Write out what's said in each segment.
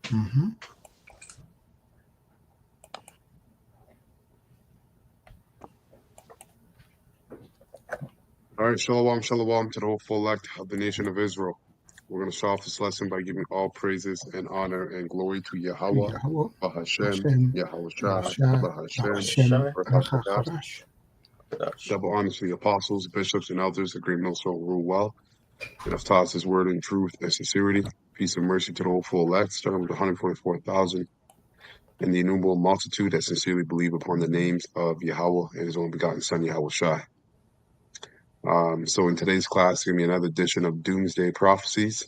Mm-hmm. All right, shalom, shalom to the whole full elect of the nation of Israel. We're going to start off this lesson by giving all praises and honor and glory to To Yahweh, Yahweh, Bahashem, Hashem, Yahweh Shai, Yahshua, Bahashem, Bahashem, Shai, Barachadash. Barachadash. Double honors to the apostles, bishops, and elders, the great millstone rule well, and have taught us his word in truth and sincerity. Peace and mercy to the whole full elect, starting with the 144,000 and the innumerable multitude that sincerely believe upon the names of Yahweh and his only begotten Son, Yahweh Shai. So in today's class, it's going to be another edition of Doomsday Prophecies.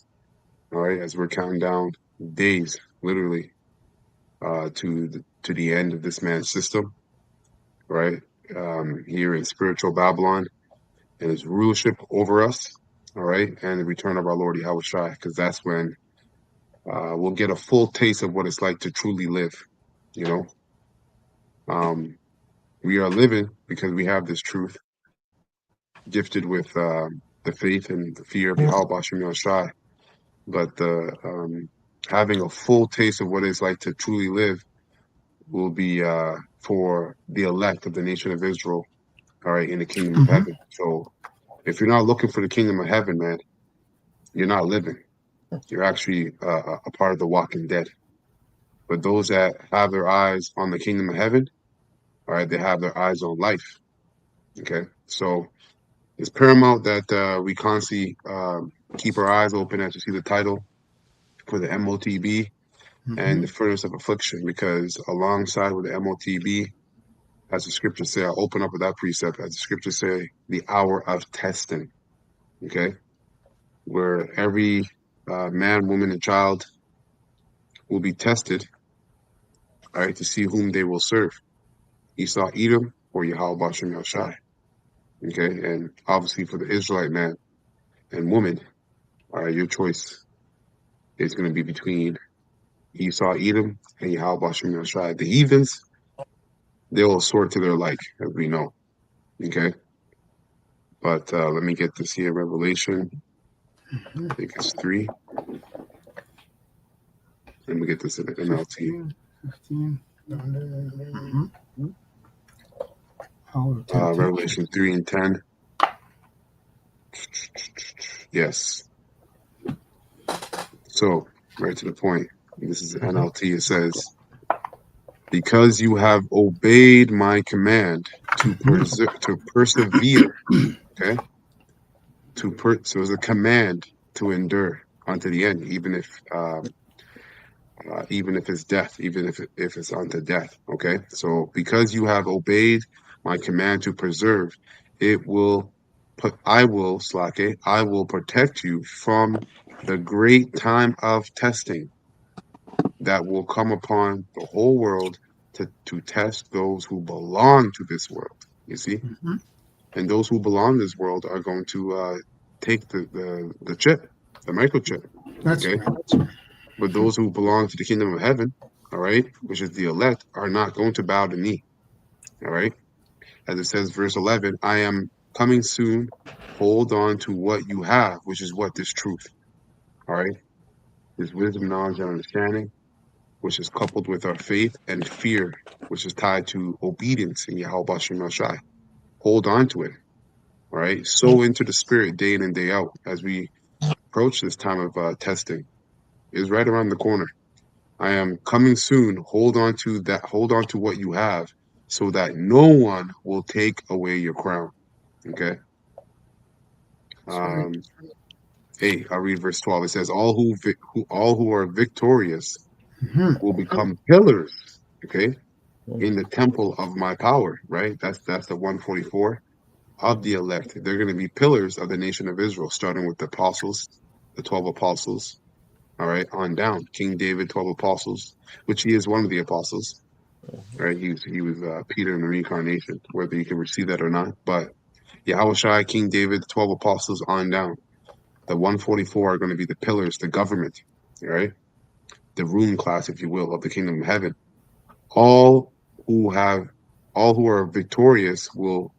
All right, as we're counting down days, literally, to the end of this man's system, right? Here in spiritual Babylon and his rulership over us, all right, and the return of our Lord Yahweh Shai, because that's when we'll get a full taste of what it's like to truly live. You know, we are living because we have this truth, gifted with the faith and the fear of Yahweh Bashem Shai. But having a full taste of what it's like to truly live will be for the elect of the nation of Israel, all right, in the kingdom of Mm-hmm. heaven. So if you're not looking for the kingdom of heaven, man, you're not living. You're actually a part of the walking dead. But those that have their eyes on the kingdom of heaven, all right, they have their eyes on life. Okay, so it's paramount that we constantly keep our eyes open as you see the title for the MOTB and Mm-hmm. the furnace of affliction, because alongside with the MOTB, as the scriptures say, I'll open up with that precept, as the scriptures say, the hour of testing, okay, where every man, woman, and child will be tested, all right, to see whom they will serve, Esau, Edom, or Yahweh Bashem Yahushai, okay, and obviously for the Israelite man and woman, all right, your choice is going to be between Esau, Edom, and Yahweh Bashem Yahushai. The heathens, they will sort to their like, as we know, okay. But let me get this here, Revelation, I think it's 3. Let me get this in the NLT. 15. Mm-hmm. Hour of temptation. Revelation 3 and 10. Yes. So, right to the point. This is the NLT. It says, because you have obeyed my command to persevere, okay? So it's a command to endure unto the end, even if it's death, even if it's unto death, okay? So because you have obeyed my command to preserve, I will protect you from the great time of testing that will come upon the whole world to test those who belong to this world. You see? Mm-hmm. And those who belong to this world are going to take the chip, the microchip. That's Okay? right. That's right. But those who belong to the kingdom of heaven, all right, which is the elect, are not going to bow the knee. All right? As it says, verse 11, I am coming soon. Hold on to what you have, which is what? This truth. All right? This wisdom, knowledge, and understanding, which is coupled with our faith, and fear, which is tied to obedience in Yahweh Bashem Shai. Hold on to it. All right? Sow into the spirit day in and day out as we approach this time of testing. It is right around the corner. I am coming soon. Hold on to that. Hold on to what you have, so that no one will take away your crown. Okay. That's right. Hey, I'll read verse 12. It says, all who are victorious Mm-hmm. will become pillars. Okay, in the temple of my power. Right. That's the 144 of the elect. They're going to be pillars of the nation of Israel, starting with the apostles, the 12 apostles. All right, on down. King David, 12 apostles, which he is one of the apostles. Right, he was Peter in the reincarnation, whether you can receive that or not. But Yahweh Shai, King David, 12 apostles on down. The 144 are going to be the pillars, the government, right? The ruling class, if you will, of the kingdom of heaven. All who are victorious will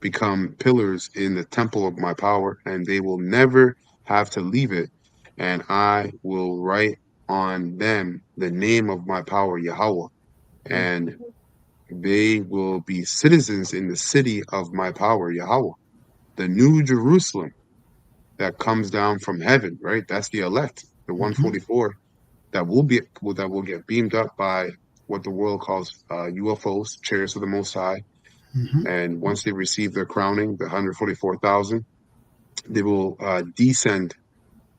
become pillars in the temple of my power, and they will never have to leave it. And I will write on them the name of my power, Yahweh, and they will be citizens in the city of my power, Yahweh, the new Jerusalem that comes down from heaven, right? That's the elect, the 144 that will get beamed up by what the world calls UFOs, chariots of the Most High. And once they receive their crowning, the 144,000, they will descend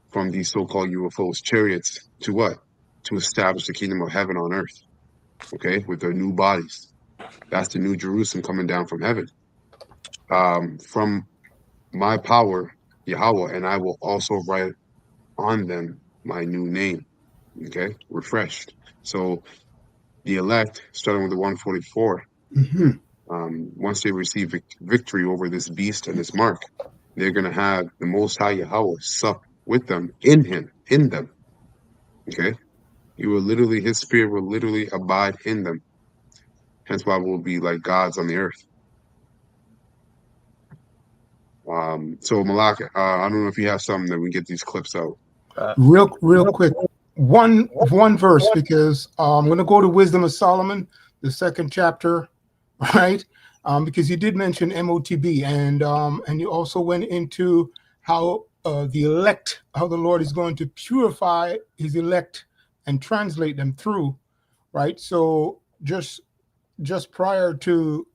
from these so-called UFOs, chariots, to what? To establish the kingdom of heaven on earth, okay, with their new bodies. That's the new Jerusalem coming down from heaven. From my power, Yahweh, and I will also write on them my new name, okay, refreshed. So the elect, starting with the 144, once they receive victory over this beast and this mark, they're going to have the Most High Yahweh sup with them, in them, okay? His spirit will literally abide in them. Hence why we'll be like gods on the earth. So Malak, I don't know if you have something that we get these clips out. Real quick, one verse, because I'm going to go to Wisdom of Solomon, the 2nd chapter, right? Because you did mention MOTB, and you also went into how the elect, how the Lord is going to purify his elect and translate them through, right? So just prior to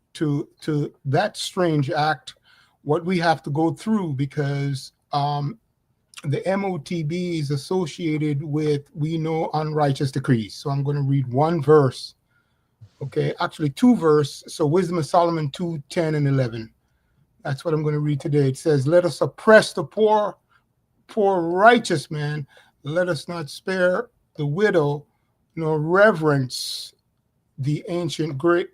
that strange act, what we have to go through, because the MOTB is associated with, we know, unrighteous decrees. So I'm going to read one verse. Okay, actually 2 verses. So Wisdom of Solomon 2:10 and 11. That's what I'm going to read today. It says, "Let us oppress the poor righteous man. Let us not spare the widow, nor reverence the ancient gray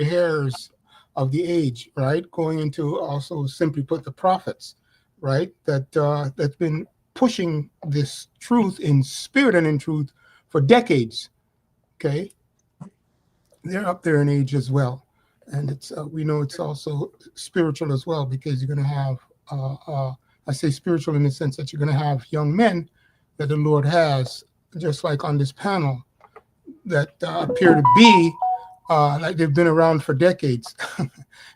hairs of the age." Right, going into also, simply put, the prophets, right? That's been pushing this truth in spirit and in truth for decades. Okay, they're up there in age as well, and it's we know it's also spiritual as well, because you're going to have I say spiritual in the sense that you're going to have young men that the Lord has, just like on this panel, that appear to be like they've been around for decades.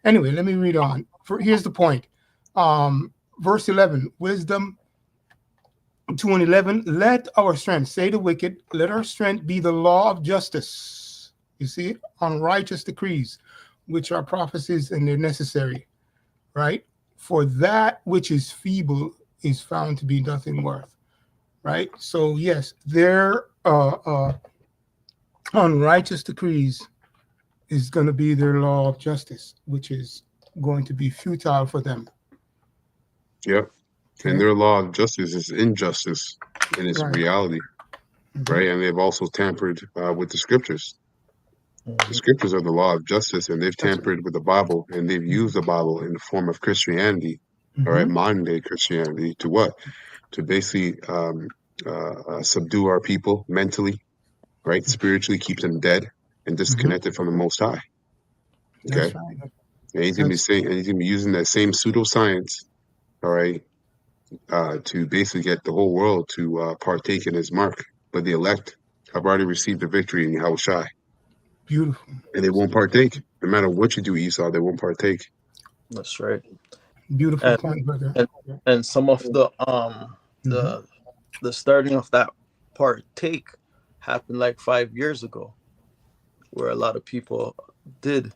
Anyway, let me read on. Here's the point. Verse 11, Wisdom 2 and 11, "Let our strength," say the wicked, "let our strength be the law of justice." You see, on righteous decrees, which are prophecies and they're necessary, right? "For that which is feeble is found to be nothing worth," right? So yes, their unrighteous decrees is going to be their law of justice, which is going to be futile for them. Yep. Okay. And their law of justice is injustice in its reality, right? And they've also tampered with the scriptures. The scriptures are the law of justice, and they've tampered with the Bible, and they've used the Bible in the form of Christianity, all right, modern day Christianity, to what? To basically subdue our people mentally, right? Spiritually, keep them dead and disconnected from the Most High. Okay, That's right. and he's gonna be using that same pseudoscience, all right, to basically get the whole world to partake in his mark. But the elect have already received the victory in Yahushua. Beautiful. And they won't partake. No matter what you do, Esau, they won't partake. That's right. Beautiful point, brother. And some of the starting of that partake happened like 5 years ago, where a lot of people did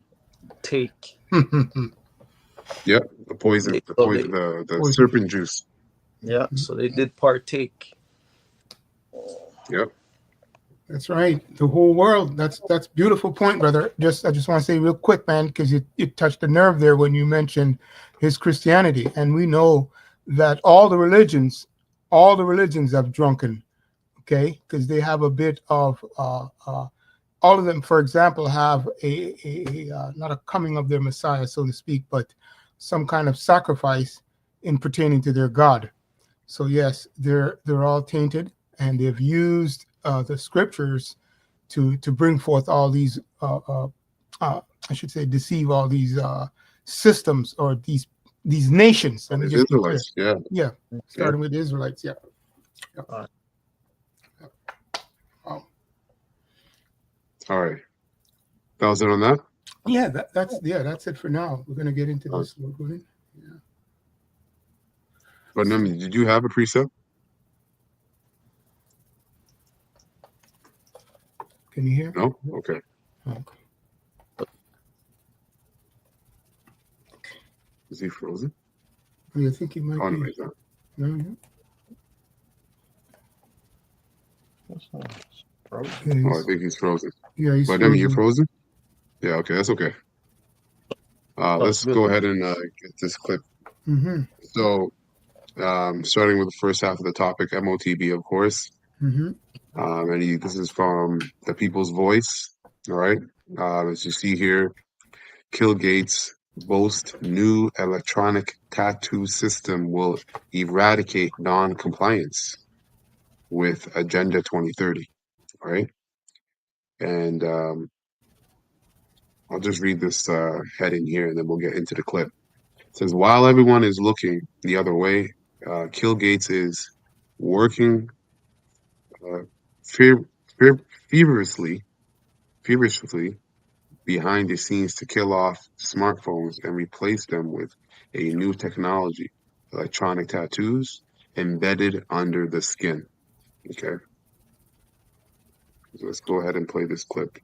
take. Yep, the poison, the serpent juice. Yeah, so they did partake. Yep. That's right. The whole world. That's beautiful point, brother. I just want to say real quick, man, because you touched a nerve there when you mentioned his Christianity, and we know that all the religions have drunken, okay, because they have a bit of all of them, for example, have a not a coming of their Messiah, so to speak, but some kind of sacrifice in pertaining to their God. So yes, they're all tainted, and they've used the scriptures to bring forth all these I should say, deceive all these systems, or these nations. Let me just be clear. Yeah, starting with the Israelites. Yeah. All right. That was it on that? Yeah, that's it for now. We're gonna get into this. But Nemi, did you have a precept? Can you hear? No? Okay. Is he frozen? I think he might Oh, no, be. he's not. No. Oh, I think he's frozen. Yeah, he's But frozen. Nemi, you're frozen? Yeah, okay, that's okay. Let's go ahead and get this clip. Mm-hmm. So, starting with the first half of the topic, MOTB, of course. Mm-hmm. This is from the People's Voice. All right. As you see here, Kill Gates boast new electronic tattoo system will eradicate non-compliance with Agenda 2030. All right. And I'll just read this heading here and then we'll get into the clip. It says, while everyone is looking the other way, Kill Gates is working feverishly behind the scenes to kill off smartphones and replace them with a new technology, electronic tattoos embedded under the skin. Okay. So let's go ahead and play this clip.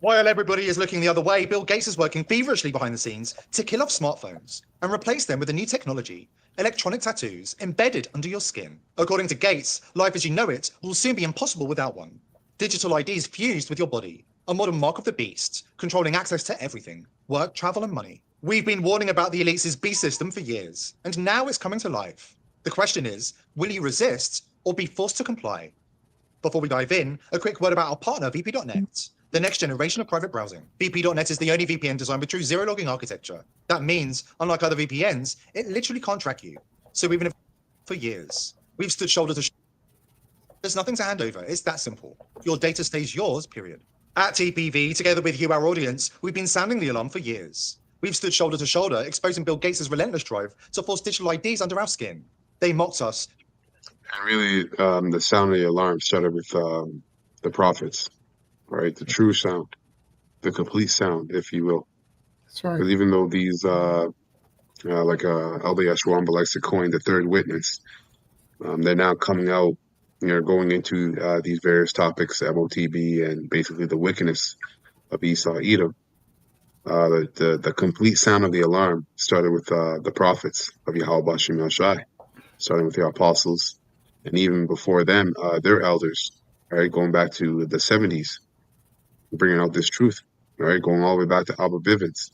While everybody is looking the other way, Bill Gates is working feverishly behind the scenes to kill off smartphones and replace them with a new technology, electronic tattoos embedded under your skin. According to Gates, life as you know it will soon be impossible without one. Digital IDs fused with your body, a modern mark of the beast, controlling access to everything, work, travel, and money. We've been warning about the elite's beast system for years, and now it's coming to life. The question is, will you resist or be forced to comply? Before we dive in, a quick word about our partner, VP.net, the next generation of private browsing. VP.net is the only VPN designed with true zero-logging architecture. That means, unlike other VPNs, it literally can't track you. So even if for years, we've stood shoulder to shoulder. There's nothing to hand over. It's that simple. Your data stays yours, period. At TPV, together with you, our audience, we've been sounding the alarm for years. We've stood shoulder to shoulder, exposing Bill Gates' relentless drive to force digital IDs under our skin. They mocked us. And really, the sound of the alarm started with the prophets, right? The true sound, the complete sound, if you will. That's right. Because even though these, like LDS Rwanda likes to coin the third witness, they're now coming out, going into these various topics, MOTB, and basically the wickedness of Esau, Edom. The complete sound of the alarm started with the prophets of Yahweh Bashim Shai, starting with the apostles, and even before them, their elders, right, going back to the 70s, bringing out this truth, right, going all the way back to Abba Bivens,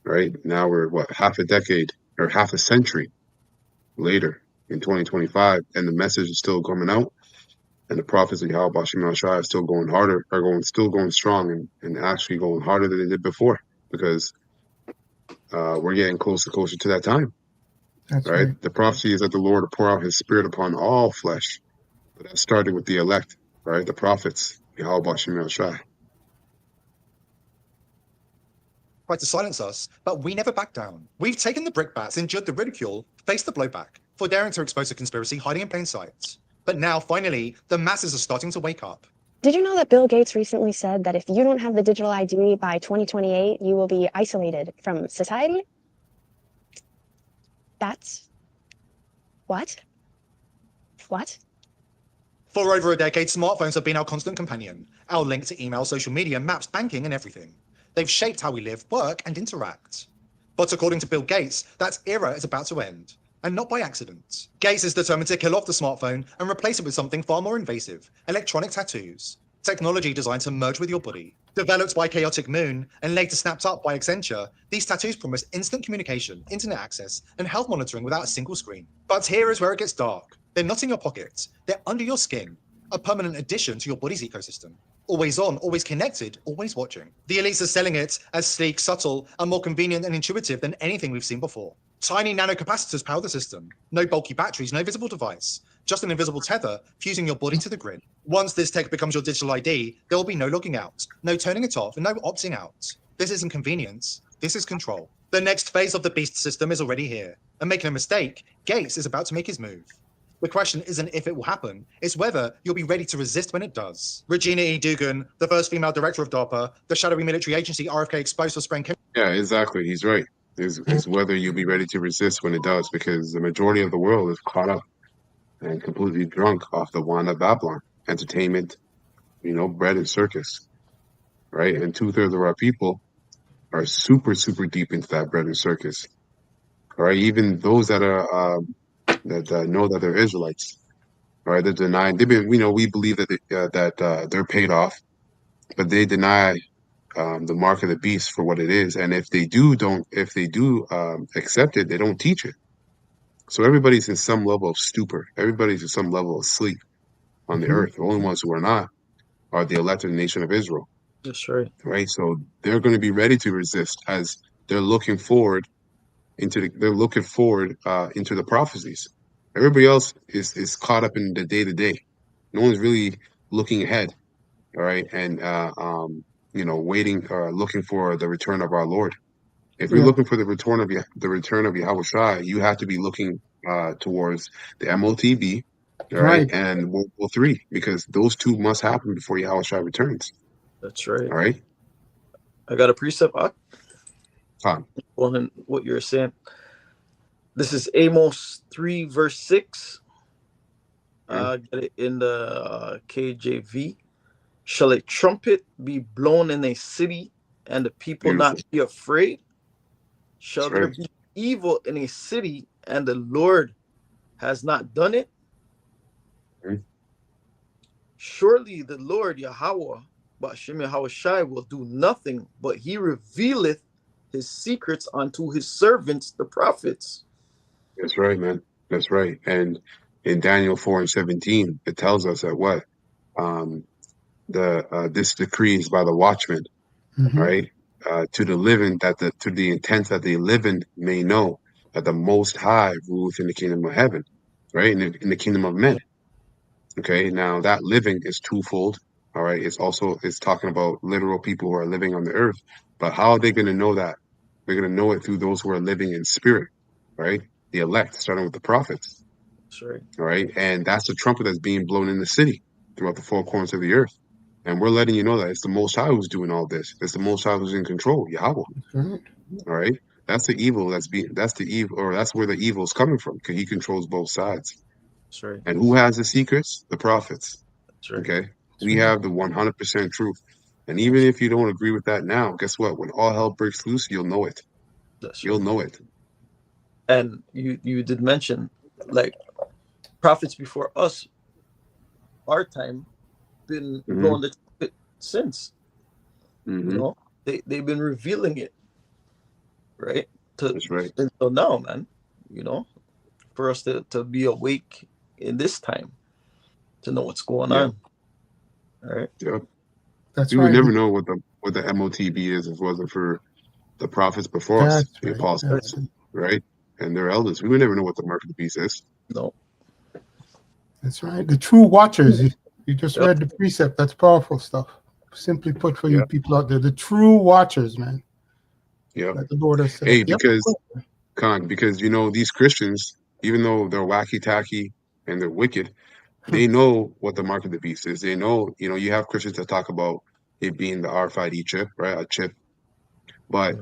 right? Now we're, half a decade or half a century later in 2025, and the message is still coming out, and the prophets of Yahweh Bashim Shai are still going harder, still going strong, and actually going harder than they did before, because we're getting closer to that time. That's right? The prophecy is that the Lord will pour out his spirit upon all flesh. But that started with the elect, right? The prophets, Yahweh Bashim Shai. Tried to silence us, but we never backed down. We've taken the brickbats, endured the ridicule, faced the blowback, for daring to expose a conspiracy hiding in plain sight. But now, finally, the masses are starting to wake up. Did you know that Bill Gates recently said that if you don't have the digital ID by 2028, you will be isolated from society? That's... What? What? For over a decade, smartphones have been our constant companion, our link to email, social media, maps, banking, and everything. They've shaped how we live, work, and interact. But according to Bill Gates, that era is about to end, and not by accident. Gates is determined to kill off the smartphone and replace it with something far more invasive, electronic tattoos. Technology designed to merge with your body. Developed by Chaotic Moon and later snapped up by Accenture, these tattoos promise instant communication, internet access, and health monitoring without a single screen. But here is where it gets dark. They're not in your pockets, they're under your skin, a permanent addition to your body's ecosystem. Always on, always connected, always watching. The elites are selling it as sleek, subtle, and more convenient and intuitive than anything we've seen before. Tiny nanocapacitors power the system. No bulky batteries, no visible device. just an invisible tether fusing your body to the grid. Once this tech becomes your digital ID, there will be no logging out, no turning it off, and no opting out. This isn't convenience, this is control. The next phase of the beast system is already here, and making a mistake, Gates is about to make his move. The question isn't if it will happen, it's whether you'll be ready to resist when it does. Regina E. Dugan, the first female director of DARPA, the shadowy military agency RFK exposed for spraying Yeah, exactly. He's right. Is whether you'll be ready to resist when it does, because the majority of the world is caught up and completely drunk off the wine of Babylon, entertainment, bread and circus, right? And 2/3 of our people are super, super deep into that bread and circus, all right? Even those that are that know that they're Israelites, all right? They're denying. We believe that they're paid off, but they deny the mark of the beast for what it is. And if they do accept it, they don't teach it. So everybody's in some level of stupor. Everybody's in some level of sleep on the earth. The only ones who are not are the elected nation of Israel. That's right. Right. So they're going to be ready to resist as they're looking forward into the prophecies. Everybody else is caught up in the day to day. No one's really looking ahead. All right. And waiting looking for the return of our Lord. If you're looking for the return of Yahweh Shai, you have to be looking towards the MOTB, all right, and World War III, because those two must happen before Yahweh Shai returns. That's right. All right. I got a precept Fine. on what you're saying. This is Amos 3 verse 6. Get it in the KJV. Shall a trumpet be blown in a city and the people not be afraid? Shall there be evil in a city and the Lord has not done it? Surely the Lord Yahweh, Ba'ashem Yahweh Shai, will do nothing, but he revealeth his secrets unto his servants, the prophets. That's right, man. That's right. And in Daniel 4:17, it tells us that what? This decree is by the watchmen, right? To the living, to the intent that the living may know that the Most High ruleth in the kingdom of heaven, right? In the kingdom of men. Okay, now that living is twofold. All right, it's talking about literal people who are living on the earth. But how are they going to know that? They're going to know it through those who are living in spirit, right? The elect, starting with the prophets. That's right. All right, and that's the trumpet that's being blown in the city throughout the four corners of the earth. And we're letting you know that it's the Most High who's doing all this. It's the Most High who's in control, Yahweh. All right, that's the evil that's where the evil is coming from, because he controls both sides. That's right. And who has the secrets? The prophets. That's right. Okay, we have the 100% truth. And even if you don't agree with that now, guess what? When all hell breaks loose, you'll know it. You'll know it. And you did mention, like, prophets before us, our time, been blowing the trumpet since. They've been revealing it, right? That's right. Until now, man. For us to be awake in this time, to know what's going on. All right. Yeah. That's we right. would never know what the MOTB is if it wasn't for the prophets before us, the apostles, right? And their elders. We would never know what the mark of the beast is. No. That's right. The true watchers. You just read the precept. That's powerful stuff. Simply put, for you people out there, the true watchers, man. Yeah. Like the Lord has said. Hey, because these Christians, even though they're wacky tacky and they're wicked, they know what the mark of the beast is. They know, you have Christians that talk about it being the RFID chip, right? A chip. But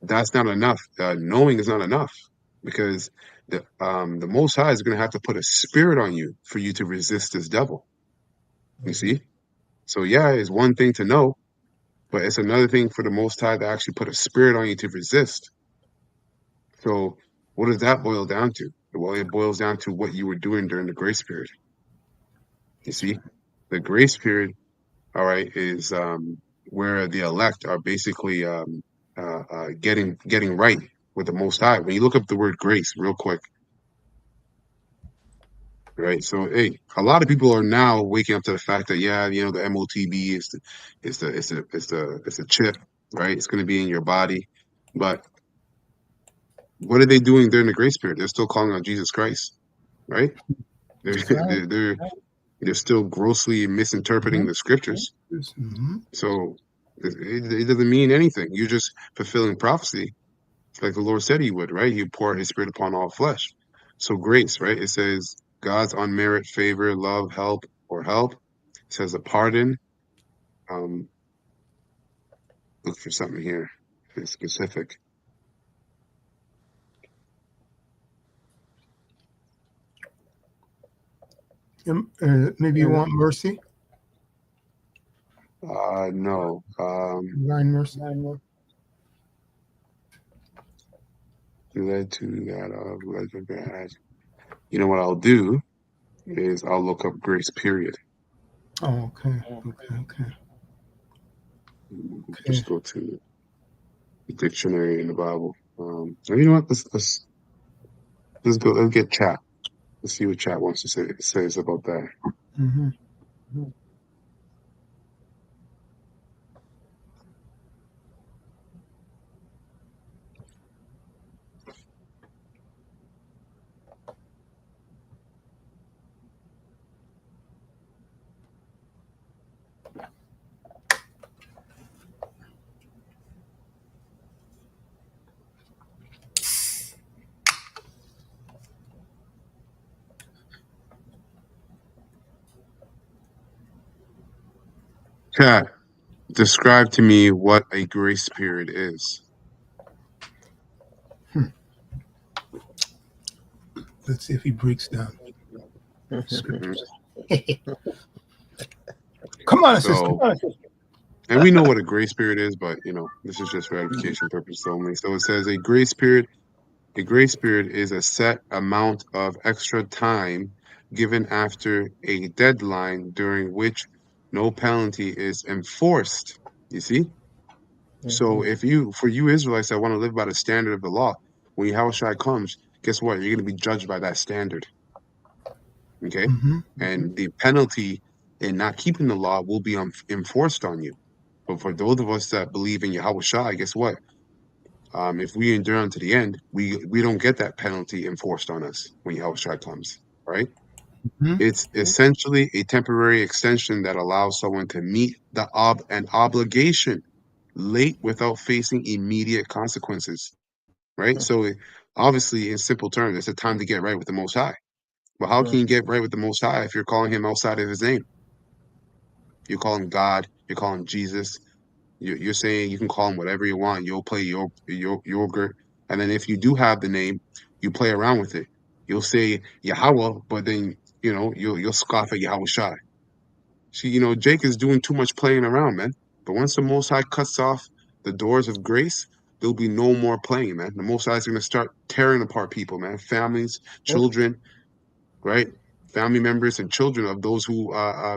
that's not enough. Knowing is not enough, because the Most High is going to have to put a spirit on you for you to resist this devil. You see? So it's one thing to know, but it's another thing for the Most High to actually put a spirit on you to resist. So what does that boil down to? Well, it boils down to what you were doing during the grace period. You see? The grace period, all right, is where the elect are basically getting right with the Most High. When you look up the word grace real quick, right? So, a lot of people are now waking up to the fact that the MOTB is the chip, right? It's going to be in your body, but what are they doing during the grace period? They're still calling on Jesus Christ, right? They're still grossly misinterpreting the scriptures. Mhm. So it doesn't mean anything. You're just fulfilling prophecy, like the Lord said he would, right? He would pour his spirit upon all flesh. So grace, right? It says God's unmerited favor, love, help, or help. It says a pardon. Look for something here. It's specific. Maybe you want mercy, No. divine mercy. Led to that of led to that. You know what I'll do is I'll look up grace period. Oh, okay. Just go to the dictionary in the Bible. And you know what? Let's go. Let's get chat. Let's see what chat wants to say says about that. Mm-hmm. Chat, describe to me what a grace period is. Let's see if he breaks down Mhm. scriptures. Come on, So, sister. and we know what a grace period is, but this is just for edification purposes only. So it says a grace period is a set amount of extra time given after a deadline during which no penalty is enforced. You see? So for you Israelites that want to live by the standard of the law, when Yahushua comes, guess what? You're going to be judged by that standard. Okay? Mm-hmm. And the penalty in not keeping the law will be enforced on you. But for those of us that believe in Yahushua, guess what? If we endure unto the end, we don't get that penalty enforced on us when Yahushua comes, right? Mm-hmm. It's essentially a temporary extension that allows someone to meet an obligation late without facing immediate consequences, right? So obviously, in simple terms, it's a time to get right with the Most High. But how can you get right with the Most High if you're calling him outside of his name? You call him God, you're calling Jesus, you're saying you can call him whatever you want. You'll play your yogurt, and then if you do have the name, you play around with it. You'll say Yahweh, but then you'll scoff at Yahweh Shai. See, Jake is doing too much playing around, man. But once the Most High cuts off the doors of grace, there'll be no more playing, man. The Most High is going to start tearing apart people, man. Families, children, right? Family members and children of those who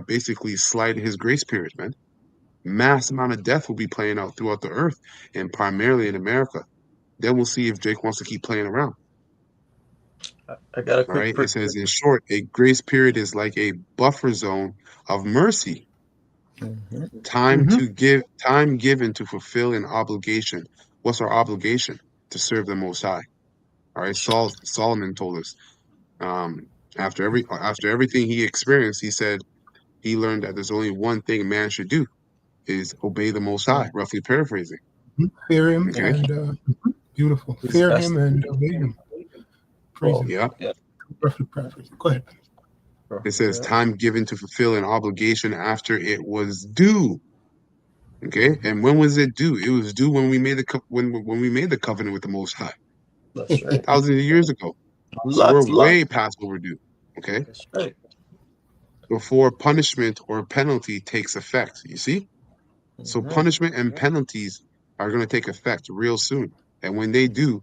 basically slighted his grace period, man. Mass amount of death will be playing out throughout the earth and primarily in America. Then we'll see if Jake wants to keep playing around. I got a All quick. right. It says, in short, a grace period is like a buffer zone of mercy. Time given to fulfill an obligation. What's our obligation? To serve the Most High. All right. Solomon told us. After everything he experienced, he said he learned that there's only one thing a man should do is obey the Most High. Roughly paraphrasing. Fear him Okay. and beautiful. Fear him and obey him. Praise him. Yeah. Roughly paraphrase. Go ahead. It says time given to fulfill an obligation after it was due. Okay, and when was it due? It was due when we made when we made the covenant with the Most High, That's right. thousands of years ago. So we're way past overdue. Okay, That's right. before punishment or penalty takes effect. You see, so punishment and penalties are going to take effect real soon, and when they do,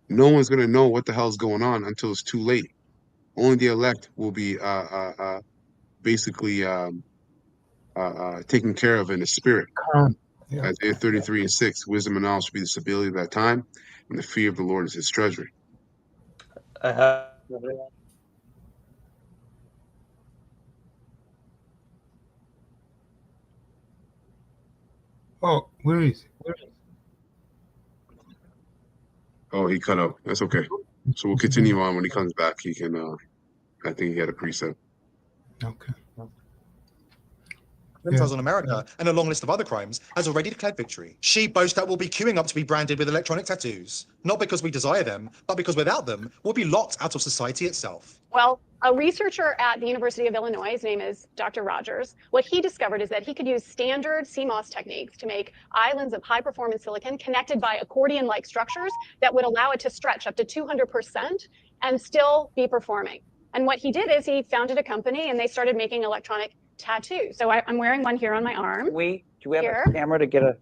no one's going to know what the hell's going on until it's too late. Only the elect will be basically taken care of in the spirit. Yeah. Isaiah 33:6, wisdom and knowledge will be the stability of that time, and the fear of the Lord is his treasury. I have. Oh, where is he? Oh, he cut out. That's okay. So we'll continue on when he comes back. He can I think he had a precept. Okay. Gentiles on America and a long list of other crimes has already declared victory. She boasts that we'll be queuing up to be branded with electronic tattoos, not because we desire them, but because without them, we'll be locked out of society itself. Well, a researcher at the University of Illinois, his name is Dr. Rogers, what he discovered is that he could use standard CMOS techniques to make islands of high performance silicon connected by accordion-like structures that would allow it to stretch up to 200% and still be performing. And what he did is he founded a company and they started making electronic tattoos. So I'm wearing one here on my arm. Do we have Here. a camera to get a?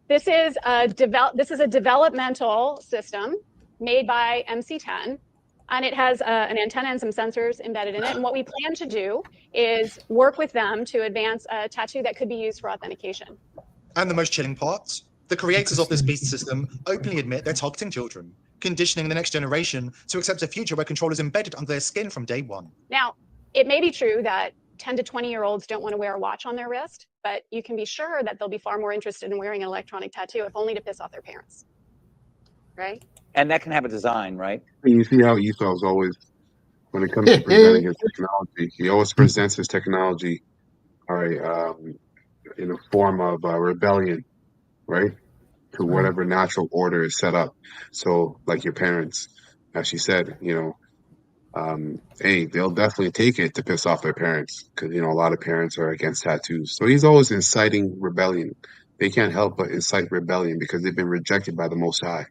This is a developmental system made by MC10, and it has an antenna and some sensors embedded in it. And what we plan to do is work with them to advance a tattoo that could be used for authentication. And the most chilling part, the creators of this beast system openly admit they're targeting children, conditioning the next generation to accept a future where control is embedded under their skin from day one. Now, it may be true that 10 to 20-year-olds don't want to wear a watch on their wrist, but you can be sure that they'll be far more interested in wearing an electronic tattoo, if only to piss off their parents, right? And that can have a design, right? And you see how Esau's always, when it comes to presenting his technology, he always presents his technology, all right, in a form of rebellion, right, to whatever natural order is set up. So, like your parents, as she said, you know, hey, they'll definitely take it to piss off their parents because, you know, a lot of parents are against tattoos. So he's always inciting rebellion. They can't help but incite rebellion because they've been rejected by the Most High,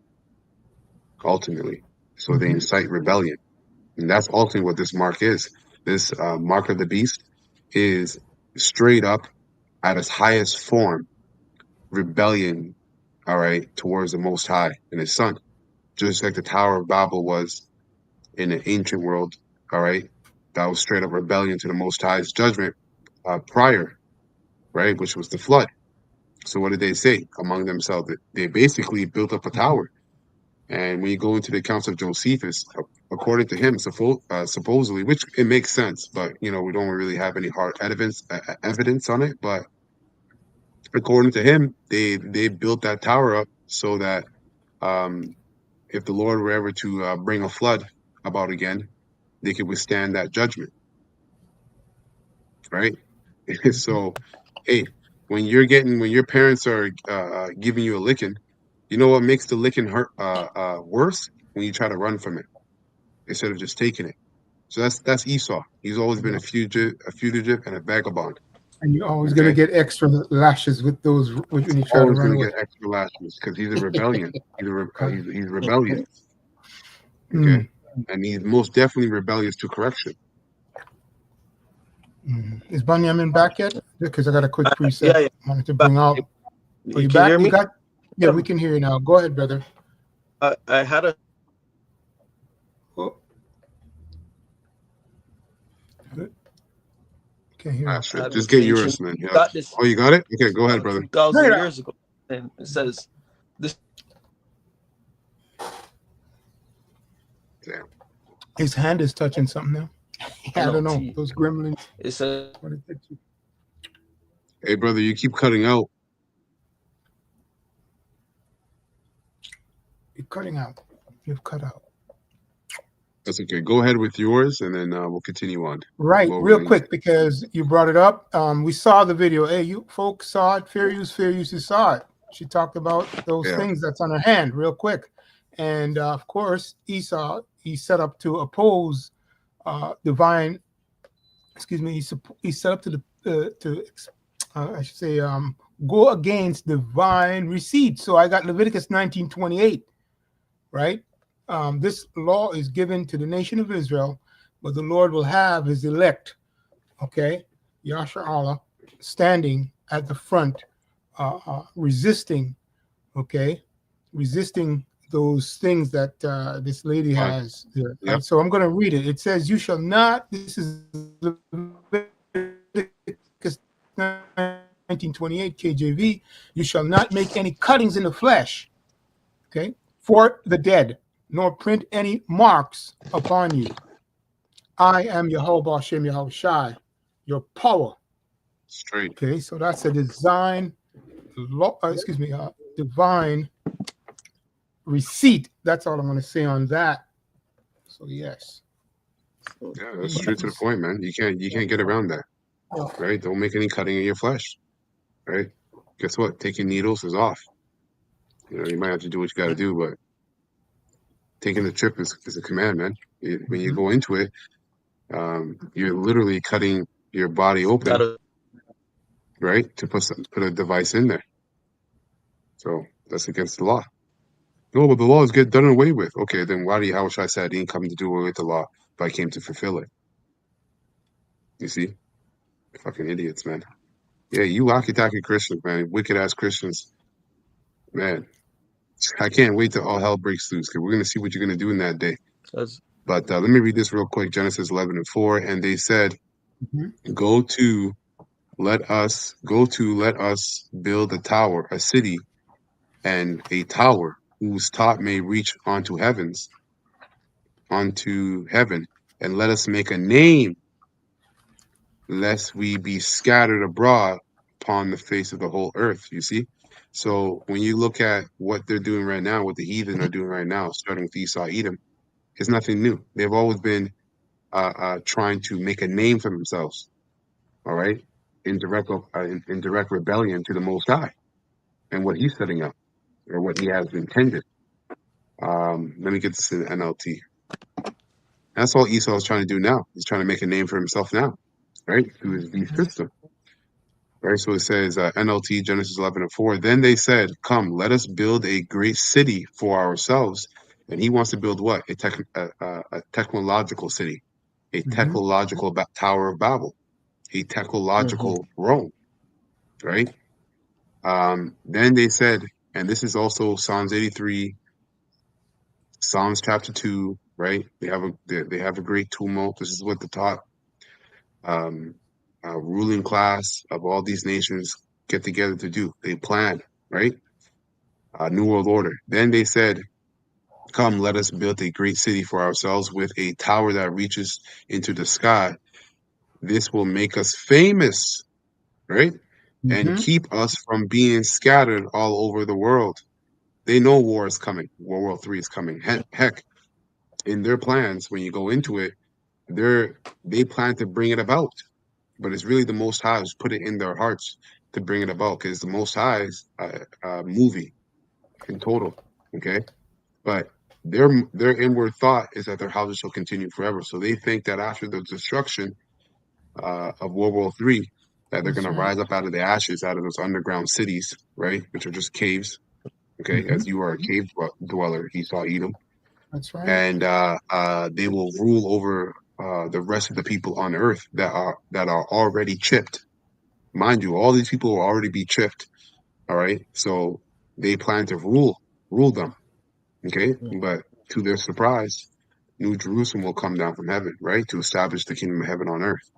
ultimately. So they incite rebellion. And that's ultimately what this mark is. This mark of the beast is straight up at its highest form, rebellion, all right, towards the Most High and his son. Just like the Tower of Babel was in the ancient world, all right, that was straight up rebellion to the Most High's judgment prior, right, which was the flood. So what did they say among themselves? They basically built up a tower. And when you go into the accounts of Josephus, according to him, supposedly, which it makes sense, but, you know, we don't really have any hard evidence on it. But according to him, they built that tower up so that if the Lord were ever to bring a flood about again, they could withstand that judgment, right? So, hey, when your parents are giving you a licking, you know what makes the licking hurt worse? When you try to run from it instead of just taking it. So that's Esau. He's always been a fugitive and a vagabond. And you're always going to get extra lashes with those when you try to Always run going to away. get extra lashes because he's a rebellion. He's rebellious. Mm. Okay, and he's most definitely rebellious to correction. Is Bunyamin back yet? Because I got a quick preset. Yeah, yeah. I wanted to bring out. Are you Can back? hear me? You got? Yeah, we can hear you now. Go ahead, brother. I had a Oh. Good. Can't hear you. Sure. Just get yours, man. Yeah. got this Oh, you got it? Okay, go ahead, brother. 2,000 Yeah. years ago, and it says this. Damn. His hand is touching something now. I don't know. NLT. Those gremlins. It says What is it? Hey, brother, you keep cutting out. You're cutting out. You've cut out. That's okay. Go ahead with yours, and then we'll continue on. Right, Well, real really- quick, because you brought it up. We saw the video. Hey, you folks saw it. Fair use, you saw it. She talked about those Yeah. things that's on her hand, real quick. And of course, Esau, he's set up to oppose divine. Excuse me. He's set up to I should say go against divine receipt. So I got Leviticus 19:28, right? This law is given to the nation of Israel, but the Lord will have his elect, okay, Yasha Allah, standing at the front, resisting, okay, resisting those things that this lady has there. Yep. Right? So I'm going to read it. It says, you shall not, this is Leviticus 19:28 KJV, you shall not make any cuttings in the flesh, okay, for the dead, nor print any marks upon you. I am Yehovah Hashem Yahweh Shai, your power. Straight. Okay, so that's a divine receipt. That's all I'm going to say on that. So yes. Yeah, that's straight to the point, man. You can't get around that, right? Don't make any cutting in your flesh, right? Guess what? Taking needles is off. You might have to do what you got to do, but taking the chip is a command, man. When you go into it, you're literally cutting your body open, Gotta- right, to put a device in there. So that's against the law. No, but the laws get done away with. Okay, then how should I say I didn't come to do away with the law, but I came to fulfill it? You see? Fucking idiots, man. Yeah, you wacky-tacky Christians, man. Wicked-ass Christians. Man, I can't wait till all hell breaks loose, because we're going to see what you're going to do in that day. that's- But let me read this real quick. Genesis 11:4. And they said, Go to, let us build a tower, a city, and a tower whose top may reach onto heaven, and let us make a name, lest we be scattered abroad upon the face of the whole earth. You see? So when you look at what they're doing right now, what the heathen are doing right now, starting with Esau, Edom, it's nothing new. They've always been trying to make a name for themselves, all right, in direct rebellion to the Most High and what He's setting up or what He has intended. Let me get this in NLT. That's all Esau is trying to do now. He's trying to make a name for himself now, right, through his beast system. Right, so it says NLT Genesis 11:4. Then they said, "Come, let us build a great city for ourselves." And he wants to build what? A technological city, a technological Tower of Babel, a technological Rome. Right. Then they said, and this is also Psalms 83, Psalms chapter 2. Right. They have a great tumult. This is what the top ruling class of all these nations get together to do. They plan, right? New World Order. Then they said, come, let us build a great city for ourselves with a tower that reaches into the sky. This will make us famous, right? And keep us from being scattered all over the world. They know war is coming. World War III is coming. Heck, in their plans, when you go into it, they plan to bring it about. But it's really the Most High who's put it in their hearts to bring it about, because the Most High's movie in total, okay? But their inward thought is that their houses shall continue forever. So they think that after the destruction of World War III, that they're going to rise up out of the ashes, out of those underground cities, right, which are just caves, okay, as you are a cave dweller, Esau, Edom. That's right. And they will rule over the rest of the people on earth that are already chipped. Mind you, all these people will already be chipped. All right, so they plan to rule them. Okay, but to their surprise, New Jerusalem will come down from heaven, right, to establish the kingdom of heaven on earth.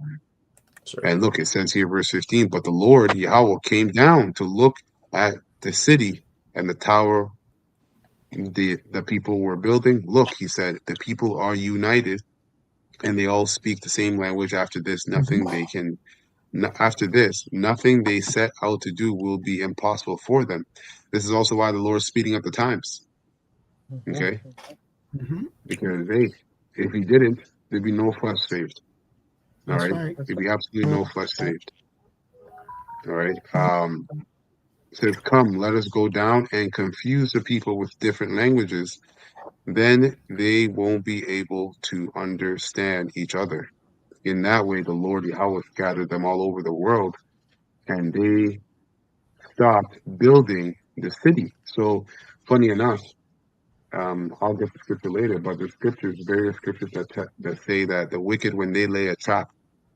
And look, it says here, verse 15, but the Lord Yahweh came down to look at the city and the tower the people were building. Look, he said, the people are united and they all speak the same language. After this, nothing they set out to do will be impossible for them. This is also why the Lord is speeding up the times. Okay? Because if he didn't, there'd be no flesh saved. All right? There'd be absolutely no flesh saved. All right? It says, come, let us go down and confuse the people with different languages. Then they won't be able to understand each other. In that way, the Lord Yahweh scattered them all over the world, and they stopped building the city. So, funny enough, I'll get the scripture later, but there's various scriptures that say that the wicked, when they lay a trap,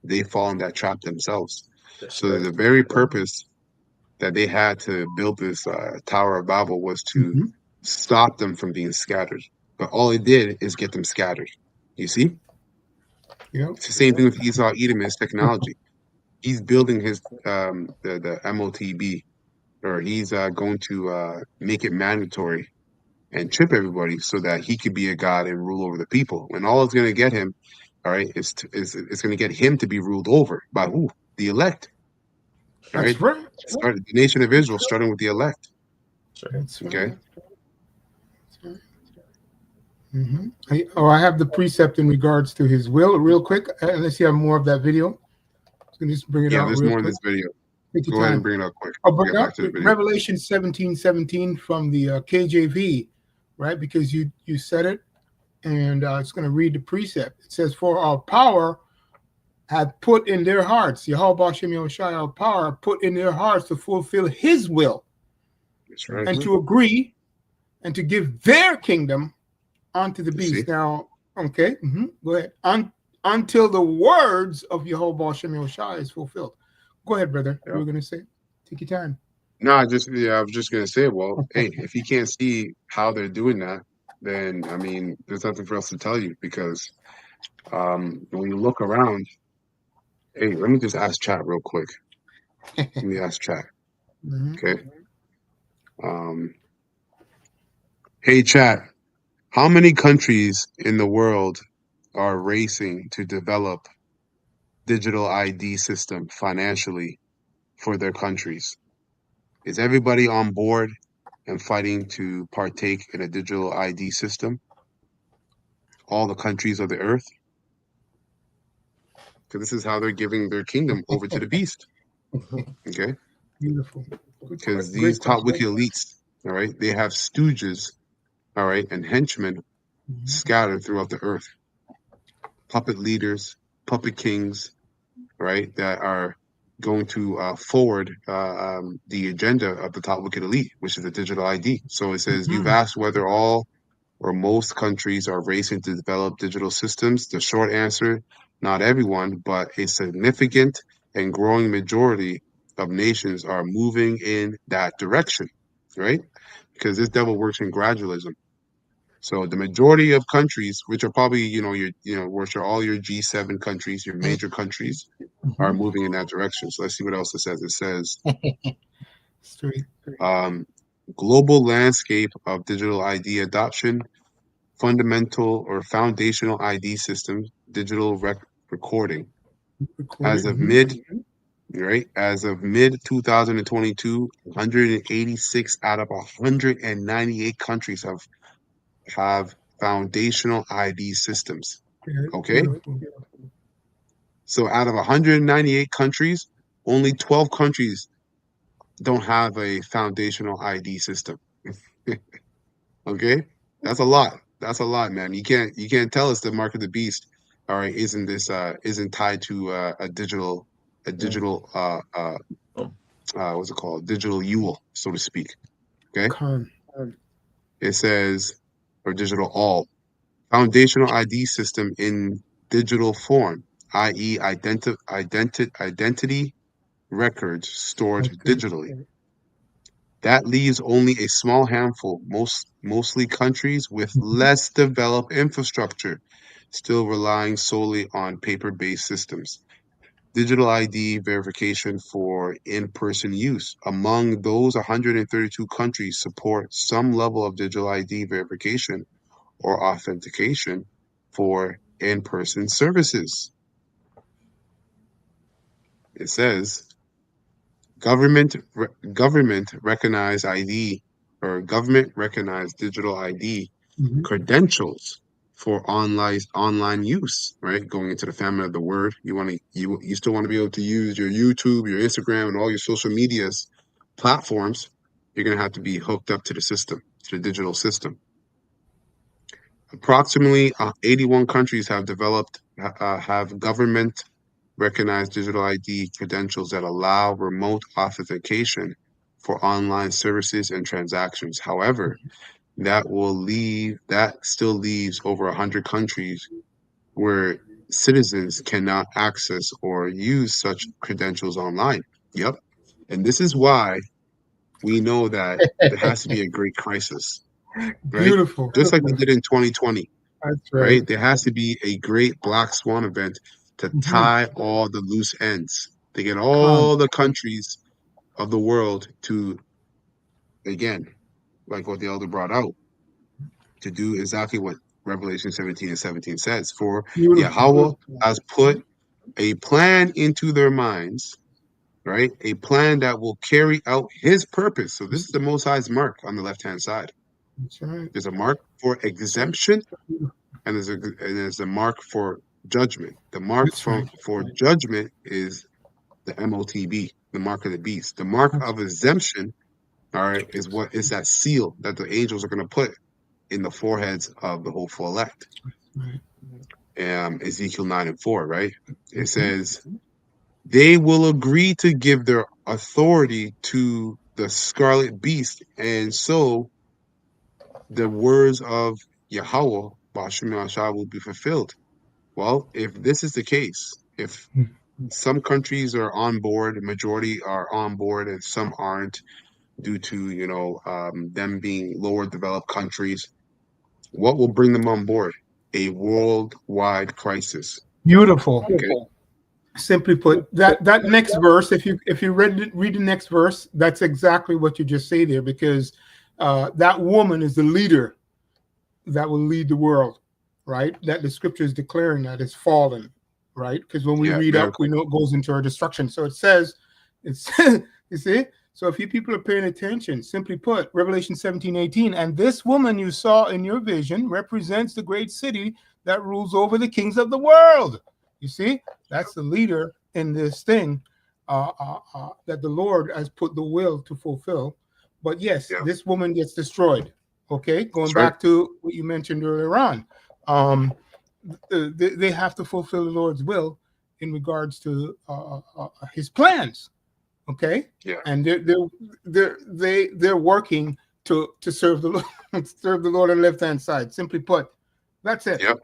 they fall in that trap themselves. So the very purpose that they had to build this Tower of Babel was to stop them from being scattered. But all it did is get them scattered. You see? It's the same thing with Esau, Edom, his technology. He's building his the MOTB, or he's going to make it mandatory and chip everybody so that he could be a god and rule over the people. And all it's going to get him, all right, is it's going to get him to be ruled over by who? The elect. All right? The nation of Israel, starting with the elect. That's okay. Right. I have the precept in regards to his will real quick. Unless you have more of that video. So just bring it Yeah, out there's real more in quick. this video. Take your Go ahead time. and bring it up quick. I'll We'll bring get up back to the video. Revelation 17:17 from the KJV, right? Because you said it, and it's going to read the precept. It says, "For our power hath put in their hearts, Yahweh Shem Yahushua, our power put in their hearts to fulfill His will, That's right. and to agree, and to give their kingdom unto the You beast." see? Now, okay, go ahead. Until the words of Yahweh Shem Yahushua is fulfilled. Go ahead, brother. Yeah. You were going to say, take your time. No, I was just gonna say, well, hey, if you can't see how they're doing that, then I mean, there's nothing for us to tell you because when you look around, hey, let me just ask chat real quick. Let me ask chat. Okay. Hey chat, how many countries in the world are racing to develop digital ID system financially for their countries? Is everybody on board and fighting to partake in a digital ID system? All the countries of the earth? Because this is how they're giving their kingdom over to the beast. Okay? Beautiful. Because Great these top question. wicked elites, all right, they have stooges, all right, and henchmen scattered throughout the earth. Puppet leaders, puppet kings, right, that are going to forward the agenda of the top wicked elite, which is the digital ID. So it says, you've asked whether all or most countries are racing to develop digital systems. The short answer, not everyone, but a significant and growing majority of nations are moving in that direction, right? Because this devil works in gradualism. So the majority of countries, which are probably, which are all your G7 countries, your major countries, are moving in that direction. So let's see what else it says. It says, Straight. global landscape of digital ID adoption, fundamental or foundational ID systems, digital recording. As of mid 2022, 186 out of 198 countries have foundational ID systems. Okay? Beautiful. So out of 198 countries, only 12 countries don't have a foundational ID system. Okay? That's a lot. That's a lot, man. You can't tell us the mark of the beast, all right, isn't tied to a digital what's it called? Digital Yule, so to speak. Okay? Con. It says, or digital all. Foundational ID system in digital form, i.e. identity records stored digitally. That leaves only a small handful, mostly countries with less developed infrastructure, still relying solely on paper-based systems. Digital ID verification for in-person use. Among those 132 countries support some level of digital ID verification or authentication for in-person services. It says government recognized ID or government recognized digital ID credentials for online use, right? Going into the family of the word, you still want to be able to use your YouTube, your Instagram, and all your social medias platforms. You're gonna have to be hooked up to the system, to the digital system. Approximately 81 countries have government recognized digital ID credentials that allow remote authentication for online services and transactions. However, that still leaves over 100 countries where citizens cannot access or use such credentials online. Yep. And this is why we know that there has to be a great crisis, right? Beautiful. Just like we did in 2020, That's right? There has to be a great black swan event to tie all the loose ends, to get all the countries of the world to, again, like what the elder brought out, to do exactly what Revelation 17:17 says. For Yahweh has put a plan into their minds, right? A plan that will carry out his purpose. So this is the Most High's mark on the left-hand side. That's right. There's a mark for exemption, and there's a mark for judgment. The mark That's right. for judgment is the MOTB, the mark of the beast. The mark of exemption, all right, is that seal that the angels are going to put in the foreheads of the hopeful elect. Right. Ezekiel 9:4, right? It says, they will agree to give their authority to the scarlet beast, and so the words of Yahweh, Bashim Yahshua, will be fulfilled. Well, if this is the case, if some countries are on board, the majority are on board, and some aren't, due to them being lower developed countries, what will bring them on board? A worldwide crisis. Beautiful. Okay. Simply put, that next verse, if you read the next verse, that's exactly what you just say there, because that woman is the leader that will lead the world, right? That the scripture is declaring that is fallen, right? Because when we read up, we know it goes into our destruction. So it says, you see. So if you people are paying attention, simply put, Revelation 17:18, and this woman you saw in your vision represents the great city that rules over the kings of the world. You see, that's the leader in this thing that the Lord has put the will to fulfill. But yes, this woman gets destroyed. Okay, going back to what you mentioned earlier on, they have to fulfill the Lord's will in regards to His plans. Okay, and they're working to serve the Lord, serve the Lord on the left hand side. Simply put, that's it. Yep.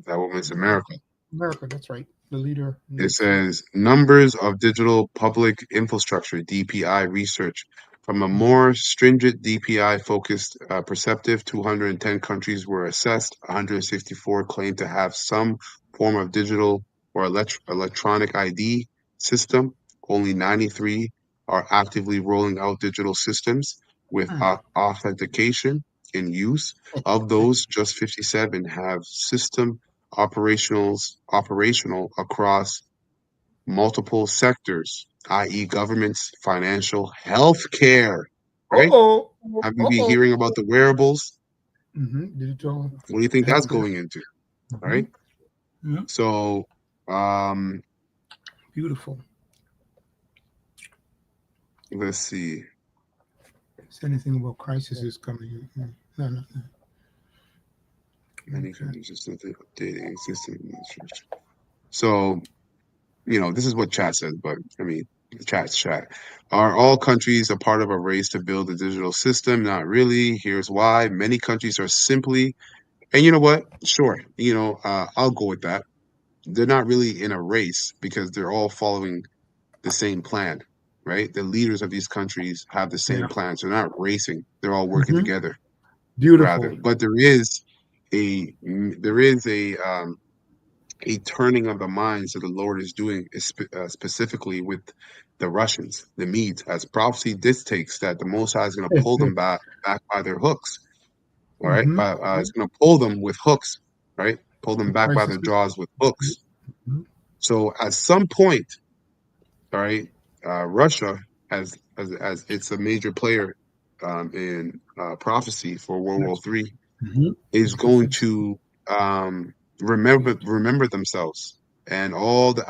That woman's America. America, that's right. The leader. It says numbers of digital public infrastructure (DPI) research from a more stringent DPI focused perceptive. 210 countries were assessed. 164 claim to have some form of digital or electronic ID system. Only 93 are actively rolling out digital systems with authentication in use. Of those, just 57 have system operational across multiple sectors, i.e., governments, financial, healthcare. Right? Have you been hearing about the wearables? Digital. What do you think that's going into? Right? So, beautiful. Let's see. Is anything about crisis is coming? No. Many countries are still updating existing administration. So, this is what chat says, but I mean, chat's chat. Are all countries a part of a race to build a digital system? Not really. Here's why. Many countries are simply, and you know what? Sure. I'll go with that. They're not really in a race because they're all following the same plan, right? The leaders of these countries have the same plan. So they're not racing. They're all working together. Beautiful. Rather. But there is a turning of the minds that the Lord is doing specifically with the Russians, the Medes, as prophecy dictates that the Most High is going to pull them back by their hooks. All right, it's going to pull them with hooks, right? Pull them back by their jaws with hooks. So at some point, all right, Russia, as it's a major player in prophecy for World War III, is going to remember themselves, and all the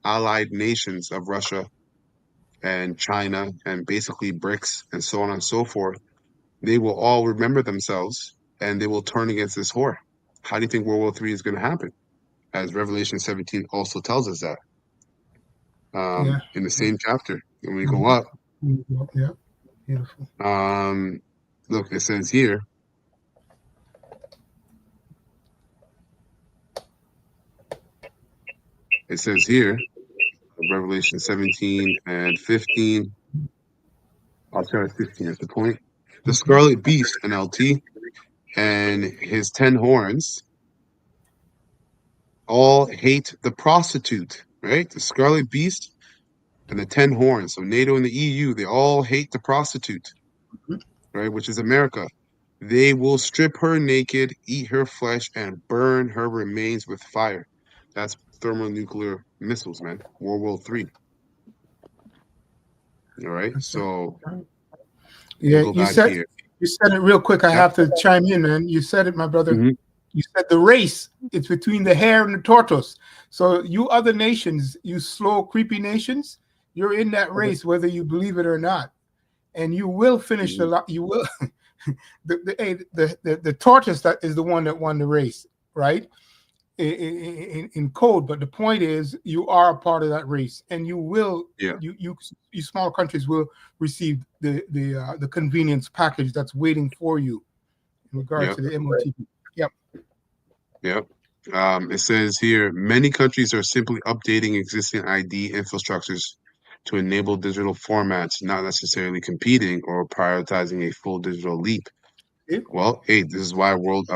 allied nations of Russia and China and basically BRICS and so on and so forth. They will all remember themselves, and they will turn against this whore. How do you think World War III is going to happen? As Revelation 17 also tells us that in the same chapter. When we go up, Beautiful. Look, it says here. It says here, Revelation 17 and 15. I'll start at 15 at the point. The scarlet beast, NLT, and his 10 horns all hate the prostitute, right? The scarlet beast and the 10 horns. So NATO and the EU, they all hate the prostitute, right? Which is America. They will strip her naked, eat her flesh, and burn her remains with fire. That's thermonuclear missiles, man. World War III. All right. So you said here. You said it real quick. I have to chime in, man. You said it, my brother. Mhm. You said the race. It's between the hare and the tortoise. So you other nations, you slow, creepy nations, you're in that race, whether you believe it or not, and you will finish the lot. You will. The tortoise that is the one that won the race, right? In code, but the point is you are a part of that race, and you will. Yeah. You small countries will receive the convenience package that's waiting for you in regards Yep. to the MOTP. Yep. Yep. It says here, many countries are simply updating existing ID infrastructures to enable digital formats, not necessarily competing or prioritizing a full digital leap. Yeah. Well, hey, this is why a world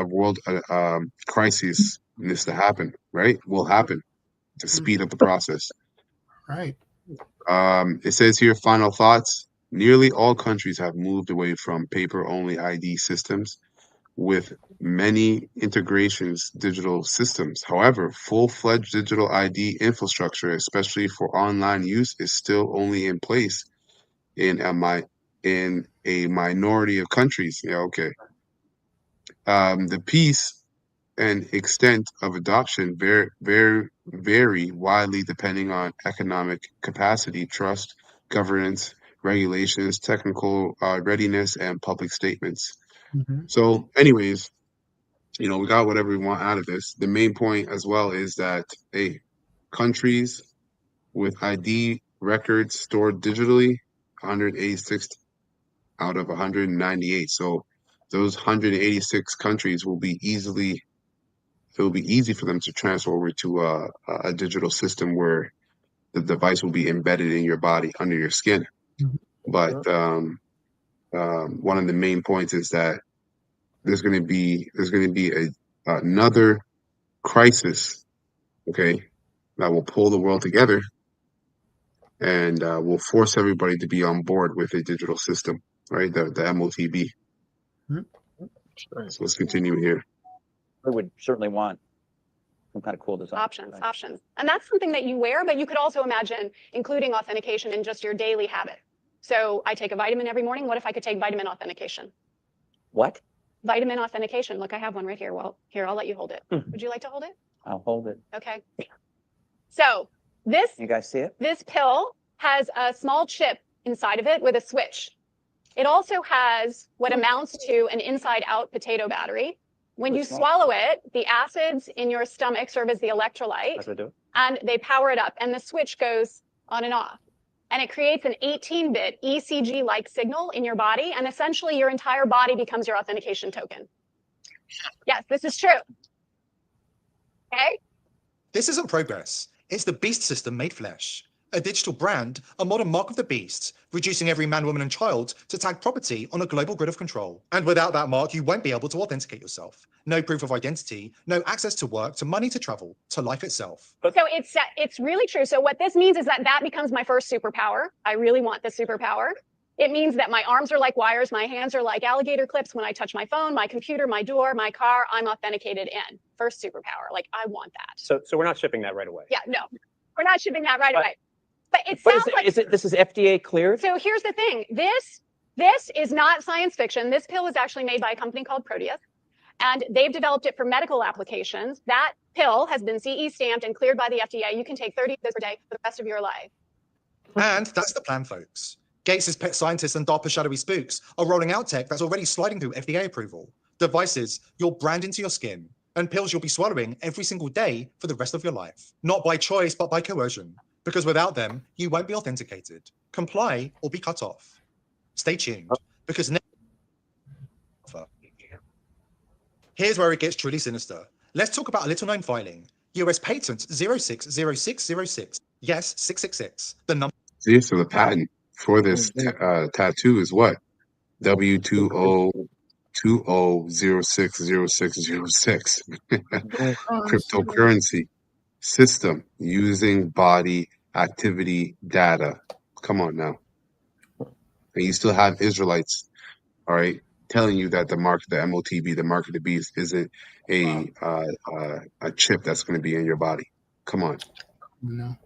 crisis needs to happen, right? Will happen to speed up the process. Right. It says here, final thoughts. Nearly all countries have moved away from paper-only ID systems, with many integrations digital systems. However, full-fledged digital ID infrastructure, especially for online use, is still only in place in a minority of countries. Yeah, okay. The pace and extent of adoption vary widely depending on economic capacity, trust, governance, regulations, technical readiness, and public statements. Mm-hmm. So, anyways, we got whatever we want out of this. The main point as well is that, hey, countries with ID records stored digitally, 186 out of 198. So those 186 countries will be it'll be easy for them to transfer over to a digital system where the device will be embedded in your body under your skin. But one of the main points is that there's going to be another crisis, okay, that will pull the world together and will force everybody to be on board with a digital system, right? The MOTB. So let's continue here. I would certainly want some kind of cool design. Options. And that's something that you wear, but you could also imagine including authentication in just your daily habit. So I take a vitamin every morning. What if I could take vitamin authentication? What? Vitamin authentication. Look, I have one right here. Well, here, I'll let you hold it. Would you like to hold it? I'll hold it. Okay. So this, You guys see it? this pill has a small chip inside of it with a switch. It also has what amounts to an inside-out potato battery. When you swallow it, the acids in your stomach serve as the electrolyte, That's what I do. and they power it up, and the switch goes on and off. And it creates an 18-bit ECG-like signal in your body, and essentially your entire body becomes your authentication token. Yes, this is true. Okay? This isn't progress. It's the beast system made flesh. A digital brand, a modern mark of the beast, reducing every man, woman, and child to tag property on a global grid of control. And without that mark, you won't be able to authenticate yourself. No proof of identity, no access to work, to money, to travel, to life itself. So it's really true. So what this means is that becomes my first superpower. I really want this superpower. It means that my arms are like wires, my hands are like alligator clips. When I touch my phone, my computer, my door, my car, I'm authenticated in. First superpower. Like, I want that. So we're not shipping that right away. Yeah, no, we're not shipping that right away. But it But sounds like this is FDA cleared? So here's the thing. This is not science fiction. This pill was actually made by a company called Proteus, and they've developed it for medical applications. That pill has been CE stamped and cleared by the FDA. You can take 30 of those per day for the rest of your life. And that's the plan, folks. Gates' pet scientists and DARPA shadowy spooks are rolling out tech that's already sliding through FDA approval. Devices you'll brand into your skin, and pills you'll be swallowing every single day for the rest of your life. Not by choice, but by coercion. Because without them, you won't be authenticated. Comply or be cut off. Stay tuned, because here's where it gets truly sinister. Let's talk about a little-known filing. US Patent 060606. Yes, 666. The number. See, so the patent for this tattoo is what? W2020060606. Cryptocurrency system using body activity data. Come on now. And you still have Israelites, all right, telling you that the MOTB, the mark of the beast, isn't a chip that's going to be in your body. Come on. No.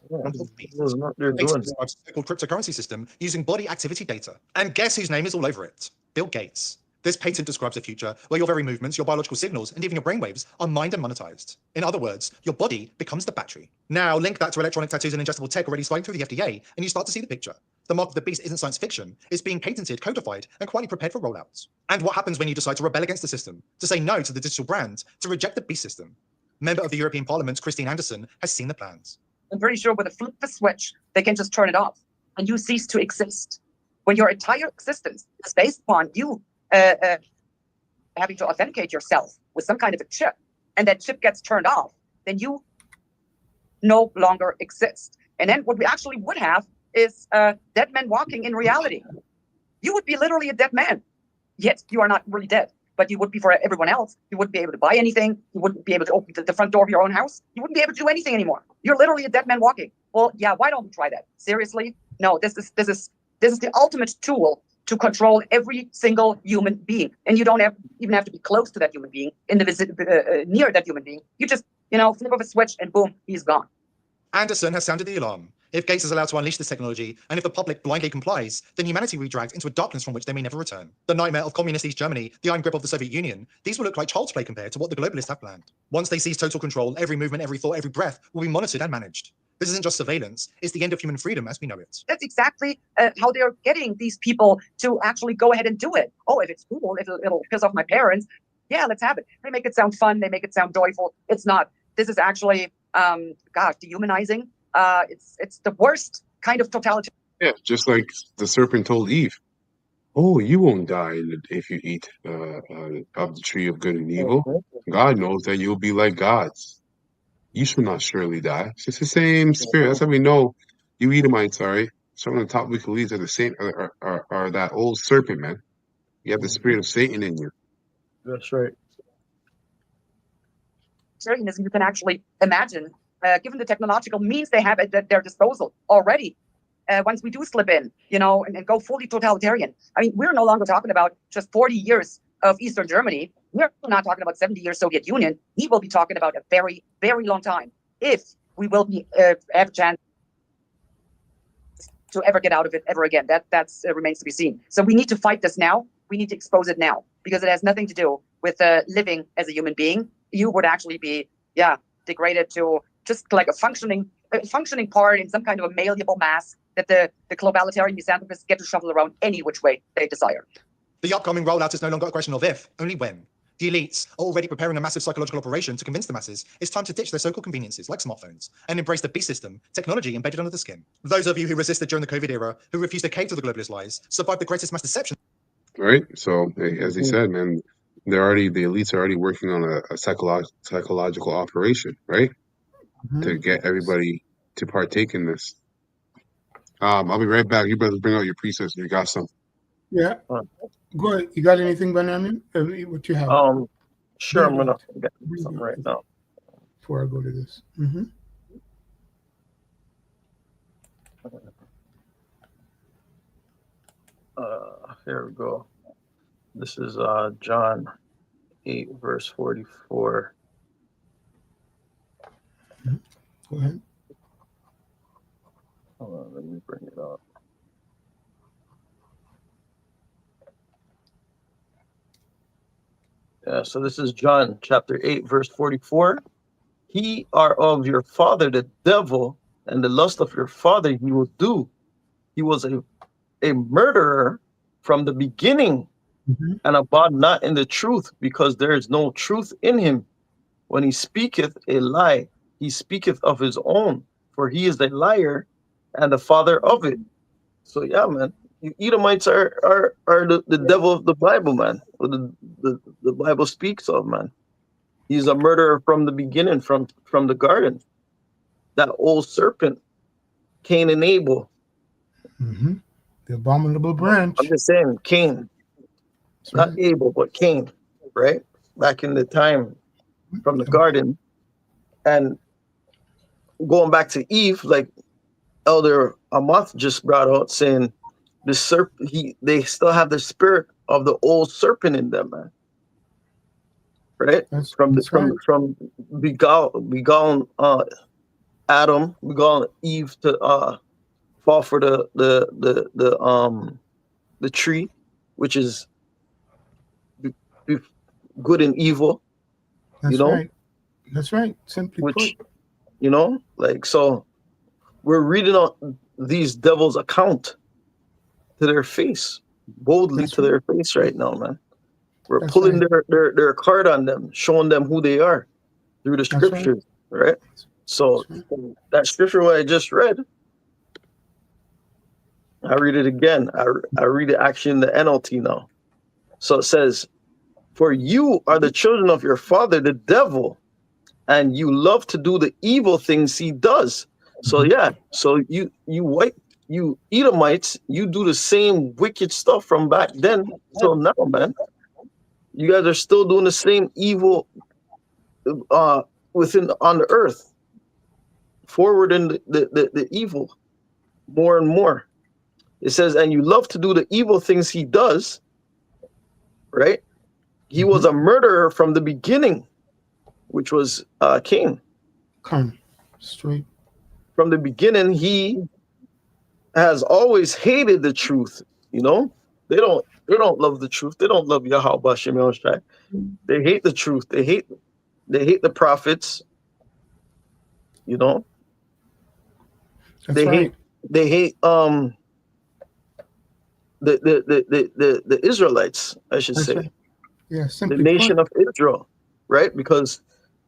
They're Data doing describes a so-called cryptocurrency system using body activity data. And guess whose name is all over it? Bill Gates. This patent describes a future where your very movements, your biological signals, and even your brainwaves are mined and monetized. In other words, your body becomes the battery. Now, link that to electronic tattoos and ingestible tech already sliding through the FDA, and you start to see the picture. The mark of the beast isn't science fiction. It's being patented, codified, and quietly prepared for rollouts. And what happens when you decide to rebel against the system, to say no to the digital brand, to reject the beast system? Member of the European Parliament, Christine Anderson, has seen the plans. I'm pretty sure with a flip of a switch, they can just turn it off and you cease to exist. When your entire existence is based upon you having to authenticate yourself with some kind of a chip, and that chip gets turned off, then you no longer exist. And then what we actually would have is dead men walking in reality. You would be literally a dead man. Yet you are not really dead, but you would be for everyone else. You wouldn't be able to buy anything. You wouldn't be able to open the front door of your own house. You wouldn't be able to do anything anymore. You're literally a dead man walking. Well, yeah, why don't we try that? Seriously? No, this is the ultimate tool to control every single human being. And you don't even have to be close to that human being, in the near that human being. You just, flip of a switch and boom, he's gone. Anderson has sounded the alarm. If Gates is allowed to unleash this technology, and if the public blindly complies, then humanity will be dragged into a darkness from which they may never return. The nightmare of communist East Germany, the iron grip of the Soviet Union, these will look like child's play compared to what the globalists have planned. Once they seize total control, every movement, every thought, every breath will be monitored and managed. This isn't just surveillance, it's the end of human freedom as we know it. That's exactly how they're getting these people to actually go ahead and do it. Oh, if it's cool, it'll piss off my parents. Yeah, let's have it. They make it sound fun, they make it sound joyful. It's not. This is actually, dehumanizing. It's the worst kind of totalitarian. Yeah, just like the serpent told Eve, "Oh, you won't die if you eat of the tree of good and evil. God knows that you'll be like gods. You shall not surely die." It's the same spirit. That's how we know you Edomites, sorry. Some of the top wicked leaders are the same, are that old serpent, man. You have the spirit of Satan in you. That's right. You can actually imagine, given the technological means they have at their disposal already, once we do slip in, and go fully totalitarian. I mean, we're no longer talking about just 40 years of Eastern Germany. We're not talking about 70 years Soviet Union. We will be talking about a very, very long time if we will be have a chance to ever get out of it ever again. That remains to be seen. So we need to fight this now. We need to expose it now, because it has nothing to do with living as a human being. You would actually be, degraded to just like a functioning part in some kind of a malleable mass that the globalitarian misanthropists get to shuffle around any which way they desire. The upcoming rollout is no longer a question of if, only when. The elites are already preparing a massive psychological operation to convince the masses it's time to ditch their so-called conveniences like smartphones and embrace the beast system, technology embedded under the skin. Those of you who resisted during the COVID era, who refused to cave to the globalist lies, survived the greatest mass deception. Right? So, as he said, man, the elites are already working on a psychological operation, right? To get everybody to partake in this. I'll be right back. You better bring out your presets. You got some. Yeah. Go ahead. You got anything, Benjamin? What you have? Sure, I'm gonna get something right now. Before I go to this. Here we go. This is John 8, verse 44. Go ahead. Hold on, let me bring it up. Yeah, so this is John chapter 8, verse 44. Ye are of your father the devil, and the lust of your father he will do. He was a murderer from the beginning, and abode not in the truth, because there is no truth in him. When he speaketh a lie, he speaketh of his own, for he is a liar and the father of it. So yeah, man, Edomites are the devil of the Bible, man. What the Bible speaks of, man. He's a murderer from the beginning, from the garden. That old serpent, Cain and Abel. The abominable branch. I'm just saying, Cain. It's not Abel, but Cain, right? Back in the time from the garden. And going back to Eve, like Elder Amath just brought out, saying the serpent, they still have the spirit of the old serpent in them, man. Right? From beguiling Adam, we got Eve to fall for the tree, which is be good and evil. That's You know, right. That's right. Simply which put. you know, like so, we're reading out these devils' account to their face, boldly That's to right. their face right now, man. We're That's pulling right. their card on them, showing them who they are through the That's right. scriptures, right? So That's that scripture what I just read, I read it again. I read it actually in the NLT now. So it says, "For you are the children of your father, the devil, and you love to do the evil things he does." So yeah, so you Edomites, you do the same wicked stuff from back then till now, man. You guys are still doing the same evil within on the earth, forward in the evil more and more. It says, and you love to do the evil things he does, right? He was a murderer from the beginning, which was Cain. Come straight. From the beginning, he has always hated the truth. You know, they don't love the truth. They don't love Yahweh Bashem Yahushua. They hate the truth. They hate the prophets. You know, That's they right. hate the Israelites, I should That's say, right. Yeah, the simply nation put. of Israel, right? Because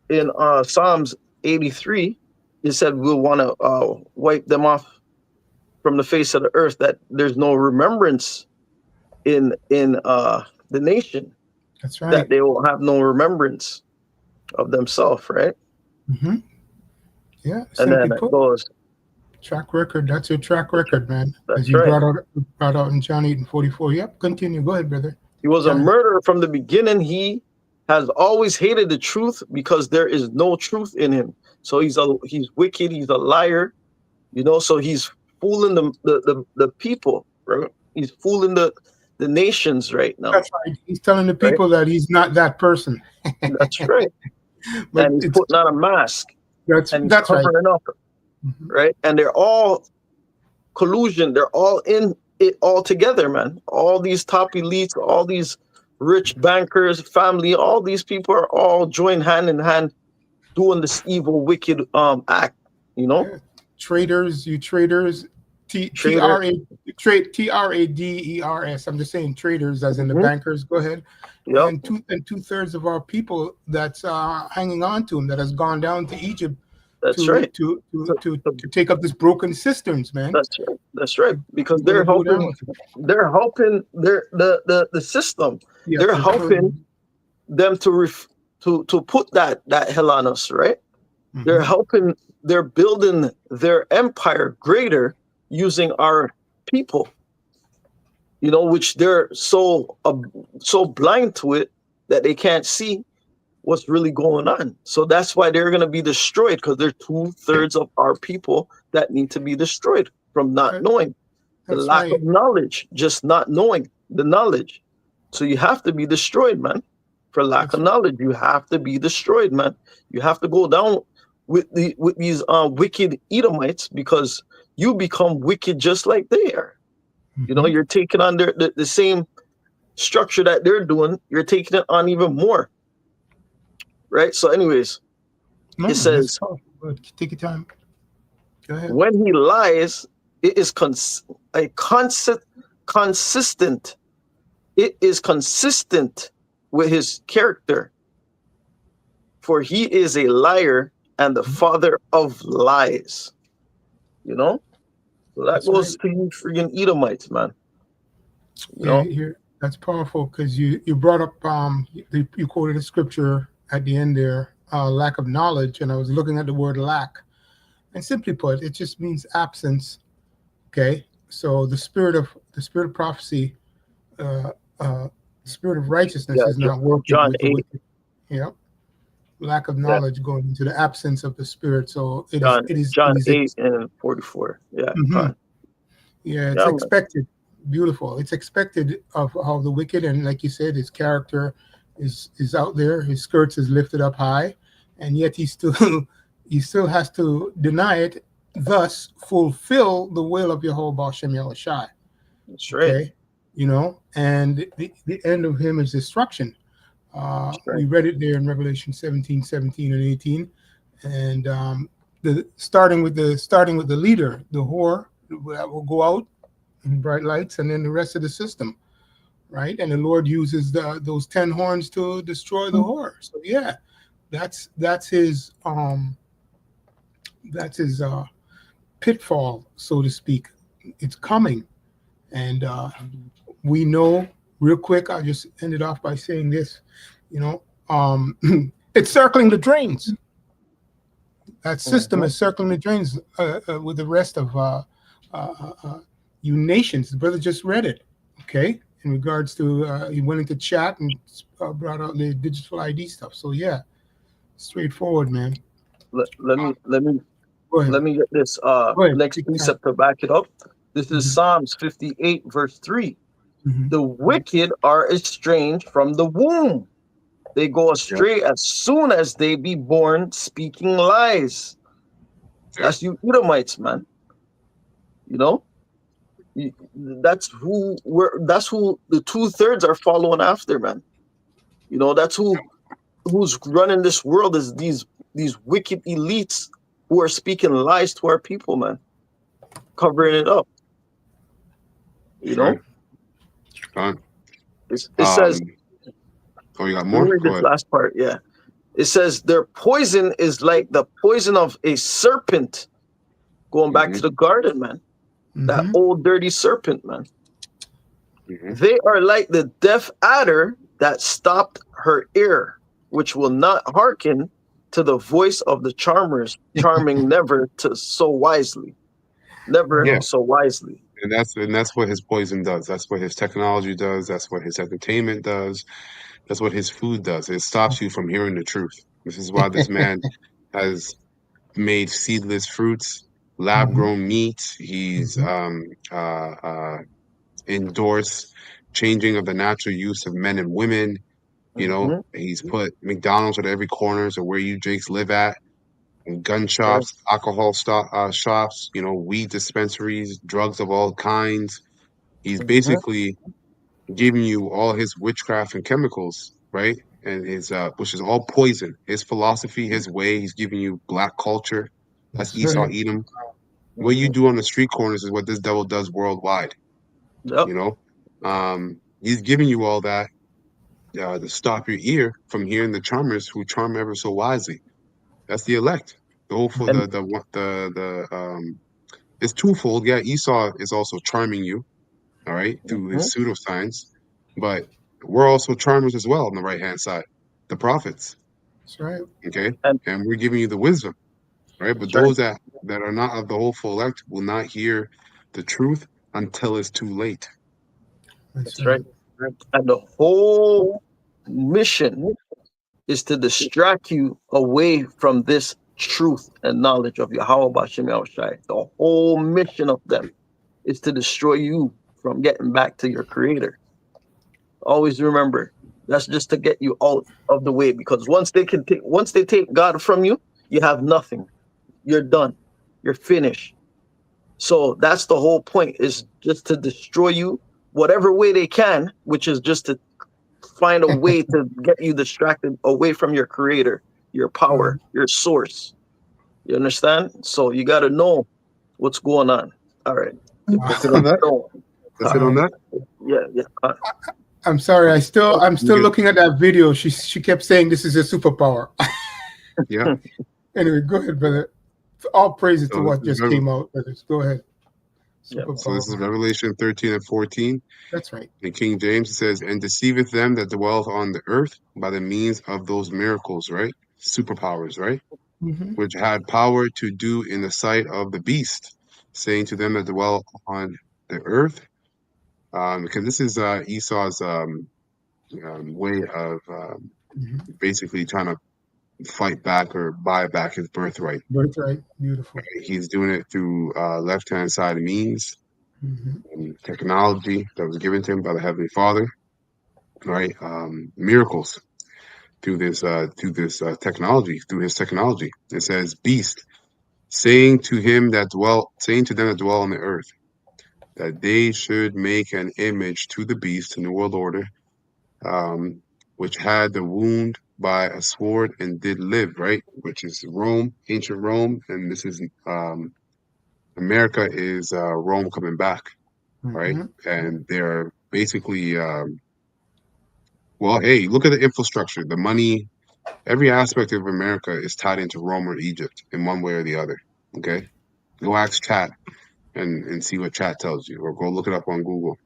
in Psalms 83, it said we'll want to wipe them off from the face of the earth. That there's no remembrance in the nation. That's That right. they will have no remembrance of themselves, right? Mm-hmm. Yeah, And then simply it put. goes, Track record. That's your track record, man. As that's you right. brought out in John 8:44. Yep. Continue. Go ahead, brother. He was a John. murderer from the beginning. He has always hated the truth because there is no truth in him. So he's wicked. He's a liar. You know. So he's fooling the people, right? He's fooling the nations right now. That's right. He's telling the Right. people that he's not that person. That's right. But And he's it's putting on a mask and he's that's right. covering up, right? And they're all collusion. They're all in it all together, man. All these top elites, all these rich bankers, family, all these people are all joined hand in hand doing this evil, wicked act. You know, Yeah. Traders, you traders. Trader. Traders. I'm just saying traders, as in the bankers. Go ahead. Yep. And two-thirds of our people that's hanging on to him, that has gone down to Egypt That's right. to take up this broken cisterns, man. That's right. Because You're they're gonna go down helping. with it. They're helping the system. Yeah, They're helping them to put that hell on us, right? They're helping. They're building their empire greater using our people. You know, which they're so blind to it that they can't see what's really going on. So that's why they're going to be destroyed, because they're 2/3 of our people that need to be destroyed from not knowing. The That's lack right. of knowledge, just not knowing the knowledge. So you have to be destroyed, man. For lack of knowledge, you have to be destroyed, man. You have to go down with these wicked Edomites, because you become wicked just like they are. You know, you're taking on the same structure that they're doing. You're taking it on even more. Right? So anyways, it says, take your time. Go ahead. When he lies, it is consistent. It is consistent with his character. For he is a liar and the father of lies. You know? So that goes to you freaking Edomites, man. You know? That's powerful, because you brought up you quoted a scripture at the end there, lack of knowledge, and I was looking at the word lack, and simply put, it just means absence. Okay, so the spirit of prophecy, the spirit of righteousness is not working John with the 8. wicked. Yeah, lack of knowledge going into the absence of the spirit. So it is John 8:44. Yeah. Yeah, it's expected. Beautiful. It's expected of how the wicked, and like you said, his character is out there. His skirts is lifted up high, and yet he's still he still has to deny it, thus fulfill the will of Yehovah Shem Yahushai. That's right. Okay, you know, and the end of him is destruction. Right. We read it there in Revelation 17, 17, and 18, and starting with the leader, the whore that will go out in bright lights, and then the rest of the system, right? And the Lord uses those 10 horns to destroy the whore. So yeah, that's his pitfall, so to speak. It's coming, and we know. Real quick, I'll just end it off by saying this. You know, it's circling the drains. That system is circling the drains with the rest of you nations. The brother just read it. Okay, in regards to he went into chat and brought out the digital ID stuff. So yeah, straightforward, man. Let me Go ahead. let me get this ahead. next Take your precept to back it up. This is Mhm. Psalms 58, verse 3. Mhm. The wicked are estranged from the womb. They go astray as soon as they be born, speaking lies. That's you Edomites, man. You know, that's who the 2/3 are following after, man. You know, that's who's running this world, is these wicked elites who are speaking lies to our people, man, covering it up. You know, Fine. it says. Oh, you got Let more? me read Go this ahead. last part. Yeah, it says their poison is like the poison of a serpent. Going back to the garden, man. That old dirty serpent, man. They are like the deaf adder that stopped her ear, which will not hearken to the voice of the charmers, charming never to so wisely. Never Yeah. so wisely. And that's what his poison does. That's what his technology does. That's what his entertainment does. That's what his food does. It stops you from hearing the truth. This is why this man has made seedless fruits, lab-grown meats. He's endorsed changing of the natural use of men and women. You know, he's put McDonald's at every corner, so where you Jakes live at, and gun shops, alcohol shops, you know, weed dispensaries, drugs of all kinds. He's basically giving you all his witchcraft and chemicals, right? And his which is all poison. His philosophy, his way. He's giving you black culture. That's Esau right. Edom. What you do on the street corners is what this devil does worldwide. Yep. You know, he's giving you all that to stop your ear from hearing the charmers who charm ever so wisely. That's the elect. The whole it's twofold. Yeah, Esau is also charming you, all right, through his pseudoscience, but we're also charmers as well on the right hand side, the prophets. That's right. Okay, and we're giving you the wisdom, right? But those that are not of the hopeful elect will not hear the truth until it's too late. That's right. And the whole mission is to distract you away from this truth and knowledge of Yahweh Bashem Yahushai. The whole mission of them is to destroy you from getting back to your creator. Always remember, that's just to get you out of the way, because once they take God from you, you have nothing. You're done. You're finished. So that's the whole point, is just to destroy you whatever way they can, which is just to find a way to get you distracted away from your creator, your power, your source. You understand? So you got to know what's going on. All right. That's it on that. That's it on that. Yeah. I'm sorry. I'm still looking at that video. She kept saying this is a superpower. Yeah. Anyway, go ahead, brother. All praises to what just came out, brothers. Go ahead. So this is Revelation 13 and 14. That's right. In King James, it says, "And deceiveth them that dwell on the earth by the means of those miracles," right? Superpowers, right? Which had power to do in the sight of the beast, saying to them that dwell on the earth, because this is Esau's way of basically trying to fight back or buy back his birthright. Birthright, beautiful. He's doing it through left-hand side means, and technology that was given to him by the Heavenly Father, right? Miracles. through this technology, through his technology. It says, "Beast, saying to them that dwell on the earth, that they should make an image to the beast, the New World Order, which had the wound by a sword and did live," right? Which is Rome, ancient Rome, and this is America is Rome coming back, right? And they're basically, well, hey, look at the infrastructure, the money, every aspect of America is tied into Rome or Egypt in one way or the other. Okay, go ask chat and see what chat tells you, or go look it up on Google.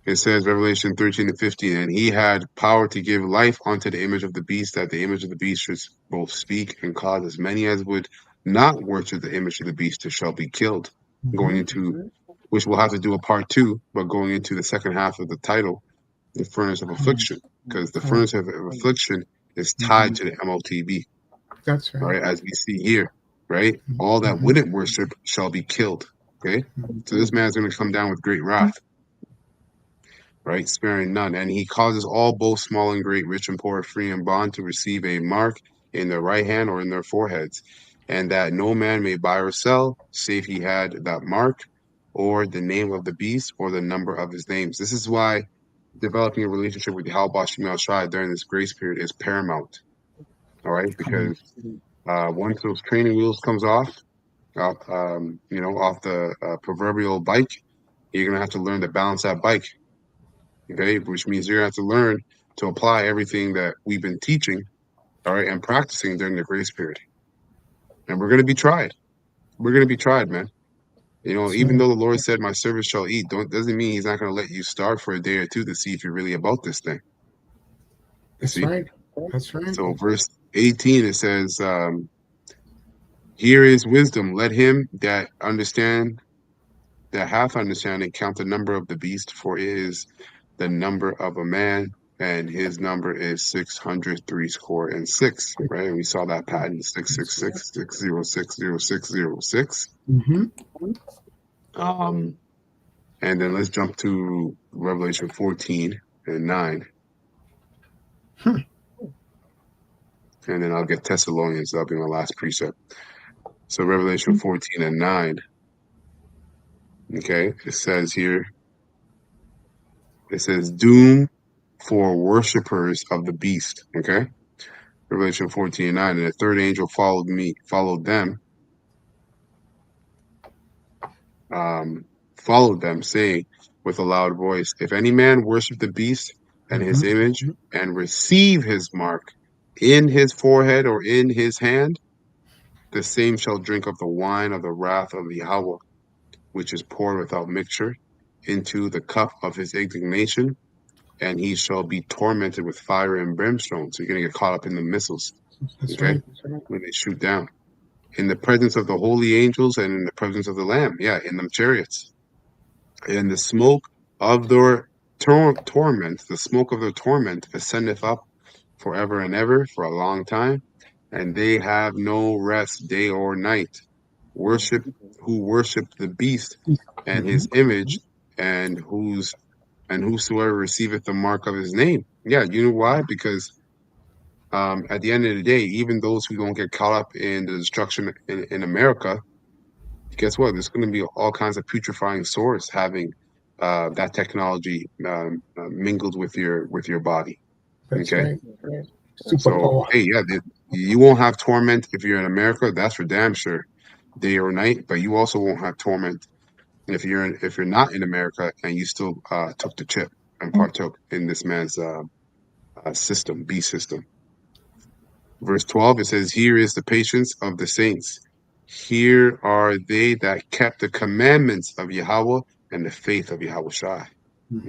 It says, Revelation 13-15, "And he had power to give life unto the image of the beast, that the image of the beast should both speak and cause as many as would not worship the image of the beast to shall be killed." Going into, which we'll have to do a part 2, but going into the second half of the title, the furnace of affliction, because the furnace of affliction is tied to the MOTB. That's right. Right, as we see here, right? All that wouldn't worship shall be killed. Okay, so this man's going to come down with great wrath, right? Sparing none. "And he causes all, both small and great, rich and poor, free and bond, to receive a mark in their right hand or in their foreheads, and that no man may buy or sell, save he had that mark, or the name of the beast, or the number of his names." This is why developing a relationship with Yahweh Shem Shai during this grace period is paramount. All right, because once those training wheels comes off the proverbial bike, you're gonna have to learn to balance that bike. Okay, which means you're gonna have to learn to apply everything that we've been teaching, all right, and practicing during the grace period. And we're gonna be tried. We're gonna be tried, man. Even though the Lord said, "My servant shall eat," doesn't mean He's not gonna let you starve for a day or two to see if you're really about this thing. That's right. That's right. So verse 18, it says, "Here is wisdom. Let him that hath understanding count the number of the beast, for it is the number of a man, and his number is 666." Right? And we saw that pattern 666, 606, 0606. And then let's jump to Revelation 14:9. And then I'll get Thessalonians. That'll be my last precept. So Revelation 14:9. Okay, it says here, it says, "Doom for worshippers of the beast." Okay, Revelation 14:9. "And the third angel followed them, saying with a loud voice, If any man worship the beast and his image, and receive his mark in his forehead or in his hand, the same shall drink of the wine of the wrath of Yahweh, which is poured without mixture into the cup of his indignation, and he shall be tormented with fire and brimstone." So you're going to get caught up in the missiles, okay, when they shoot down. "In the presence of the holy angels and in the presence of the Lamb." Yeah, in them chariots. "And the smoke of their torment ascendeth up forever and ever, for a long time, and they have no rest day or night. Who worship the beast and his image, and whosoever receiveth the mark of his name." Yeah, you know why? Because at the end of the day, even those who don't get caught up in the destruction in America, guess what? There's going to be all kinds of putrefying sores having that technology mingled with your body. That's okay, right. so hey, yeah, you won't have torment if you're in America. That's for damn sure, day or night. But you also won't have torment if you're not in America and you still took the chip and partook in this man's system, B system. Verse 12, it says, "Here is the patience of the saints. Here are they that kept the commandments of Yahweh and the faith of Yahweh Shai."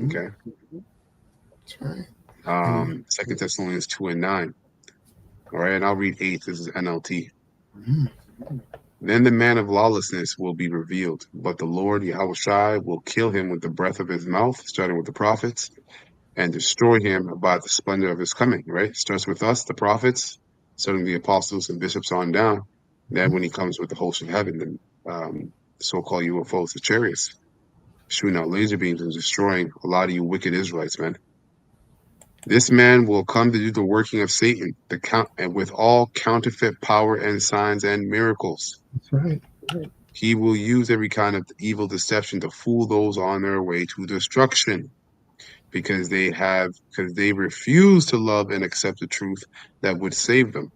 Okay. That's right. 2 Thessalonians 2:9. All right, and I'll read 8. This is NLT. "Then the man of lawlessness will be revealed, but the Lord Yahweh Shai will kill him with the breath of his mouth," starting with the prophets, "and destroy him by the splendor of his coming." Right? Starts with us, the prophets, starting the apostles and bishops on down. Then when he comes with the host of heaven, the so-called UFOs, the chariots, shooting out laser beams and destroying a lot of you wicked Israelites, man. This man will come to do the working of Satan, and with all counterfeit power and signs and miracles. That's right. He will use every kind of evil deception to fool those on their way to destruction, because they refuse to love and accept the truth that would save them.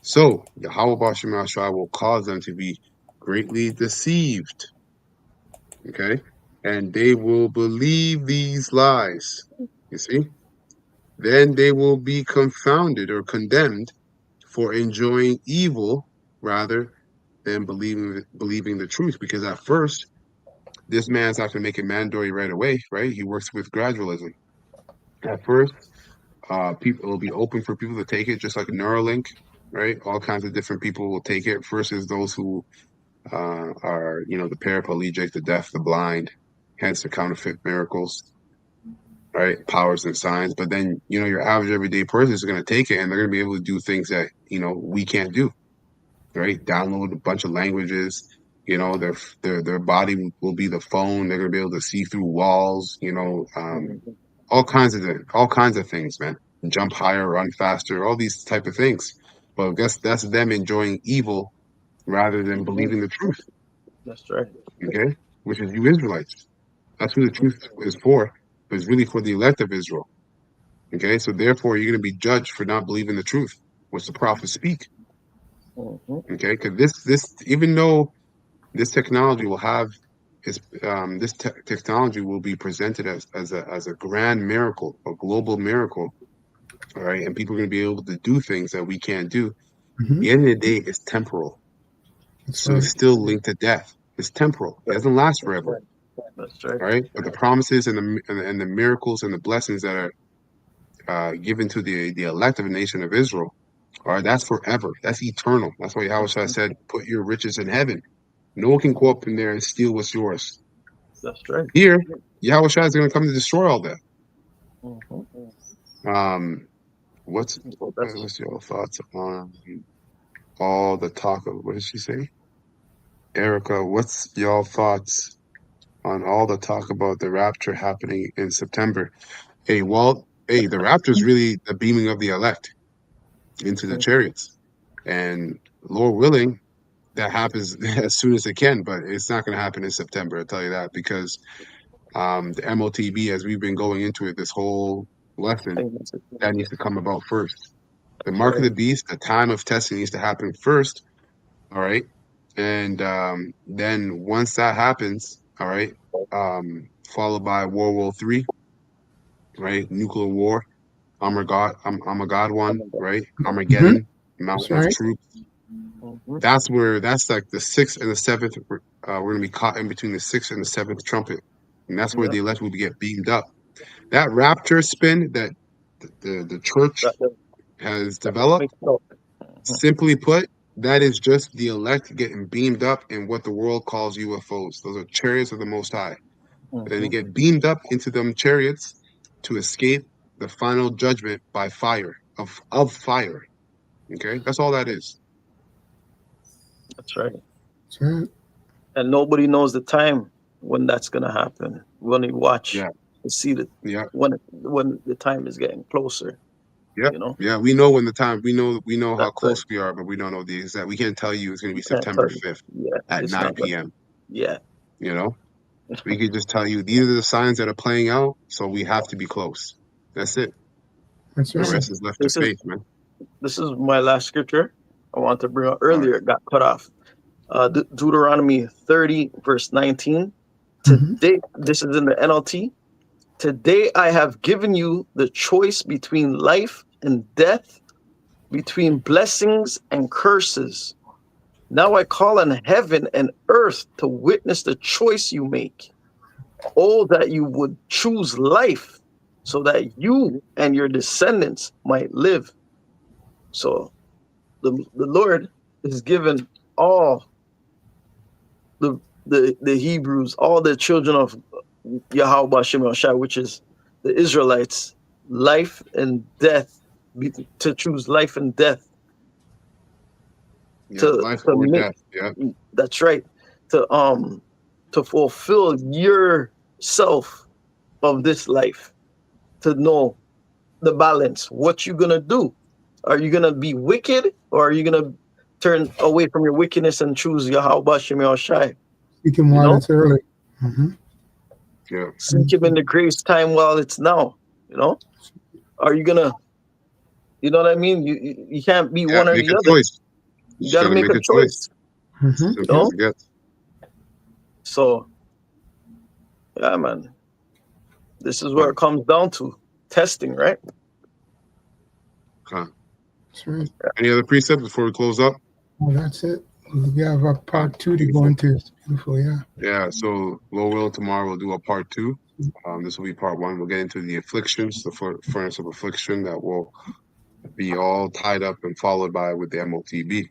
So Yahweh Bashim Ashai will cause them to be greatly deceived. Okay? And they will believe these lies. You see? Then they will be confounded or condemned for enjoying evil rather than believing the truth. Because at first, this man's not going to make it mandatory right away, right? He works with gradualism. At first, people, it will be open for people to take it, just like Neuralink, right? All kinds of different people will take it. First is those who are, the paraplegic, the deaf, the blind, hence the counterfeit miracles, right? Powers and signs. But then, your average everyday person is going to take it, and they're going to be able to do things that, we can't do, right? Download a bunch of languages. Their body will be the phone. They're going to be able to see through walls, all kinds of things, man. Jump higher, run faster, all these type of things. But I guess that's them enjoying evil rather than believing the truth. That's right. Okay? Which is you Israelites. That's who the truth is for. But it's really for the elect of Israel. Okay? So therefore, you're going to be judged for not believing the truth, which the prophets speak. Okay? Because even though this technology will have technology will be presented as a grand miracle, a global miracle, all right, and people are going to be able to do things that we can't do. Mm-hmm. At the end of the day, it's temporal. So it's still linked to death. It's temporal. It doesn't last forever. That's right. Right? But the promises and the miracles and the blessings that are given to the elect of the nation of Israel, all right, that's forever. That's eternal. That's why Yahushua said, put your riches in heaven. No one can go up in there and steal what's yours. That's right. Here, Yahushua is going to come to destroy all that. What's your thoughts on all the talk of, what did she say? Erica, what's y'all thoughts on all the talk about the rapture happening in September? The rapture is really the beaming of the elect into the chariots. And Lord willing, that happens as soon as it can, but it's not going to happen in September, I'll tell you that, because the MOTB, as we've been going into it, this whole lesson, that needs to come about first. The mark of the beast, the time of testing needs to happen first, all right? And then once that happens, all right, followed by World War III, right? Nuclear war, Armageddon, right? Armageddon, mountain of truth. That's like the 6th and the 7th. We're going to be caught in between the 6th and the 7th trumpet. And that's where the elect will get beamed up. That rapture spin that the church has developed, simply put, that is just the elect getting beamed up in what the world calls UFOs. Those are chariots of the Most High. And then they get beamed up into them chariots to escape the final judgment by fire, of fire. Okay? That's all that is. That's right. That's right. And nobody knows the time when that's going to happen. We only watch to see when the time is getting closer. Yeah, yeah, we know when the time. We know how close we are, but we don't know the exact. We can't tell you it's going to be September 5th at 9 p.m. Yeah, we could just tell you these are the signs that are playing out, so we have to be close. That's it. That's right. The rest is left to faith, man. This is my last scripture I want to bring up earlier. It got cut off. Deuteronomy 30, verse 19. Today, this is in the NLT. Today I have given you the choice between life and death, between blessings and curses. Now I call on heaven and earth to witness the choice you make. Oh, that you would choose life so that you and your descendants might live. So the Lord is given all the Hebrews, all the children of Yahweh Shem Shai, which is the Israelites, life and death, to choose life and death. Life or death. Yeah, that's right. To fulfill yourself of this life, to know the balance. What you gonna do? Are you gonna be wicked, or are you gonna turn away from your wickedness and choose Yahweh Shem Yahushai? Seek him You while know? it's early. Mm-hmm. Yeah. Seek him in the grace time while it's now. You know? Are you gonna? You know what I mean? You can't be one or Make the a other. choice. You Just gotta gotta make a choice. Mm-hmm. You Simple as know? it gets. So, yeah, man. This is where it comes down to testing, right? Okay. That's right. Any other precepts before we close up? Well, that's it. We have a part 2 to go into. It's beautiful, yeah. Yeah, so Lord will, tomorrow we'll do a part 2. This will be part 1. We'll get into the afflictions, the furnace of affliction that will be all tied up and followed by with the MOTB.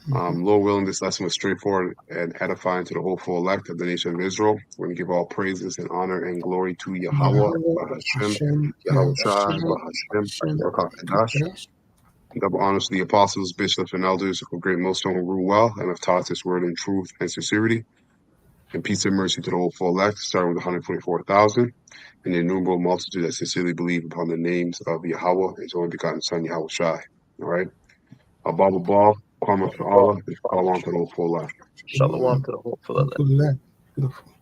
Lord willing, this lesson was straightforward and edifying to the hopeful elect of the nation of Israel. We're going to give all praises and honor and glory to Yahweh, Bahashem, Yahweh Shai, Bahashem, Baruch HaKadosh. Double honors to the apostles, bishops, and elders of Great Millstone who rule well and have taught this word in truth and sincerity. And peace and mercy to the hopeful elect, starting with 144,000, and the innumerable multitude that sincerely believe upon the names of Yahweh, his only begotten Son, Yahweh Shai. All right? Above all, Kwame for Allah, and Shalom to the hopeful elect. Shalom to the hopeful elect. Beautiful.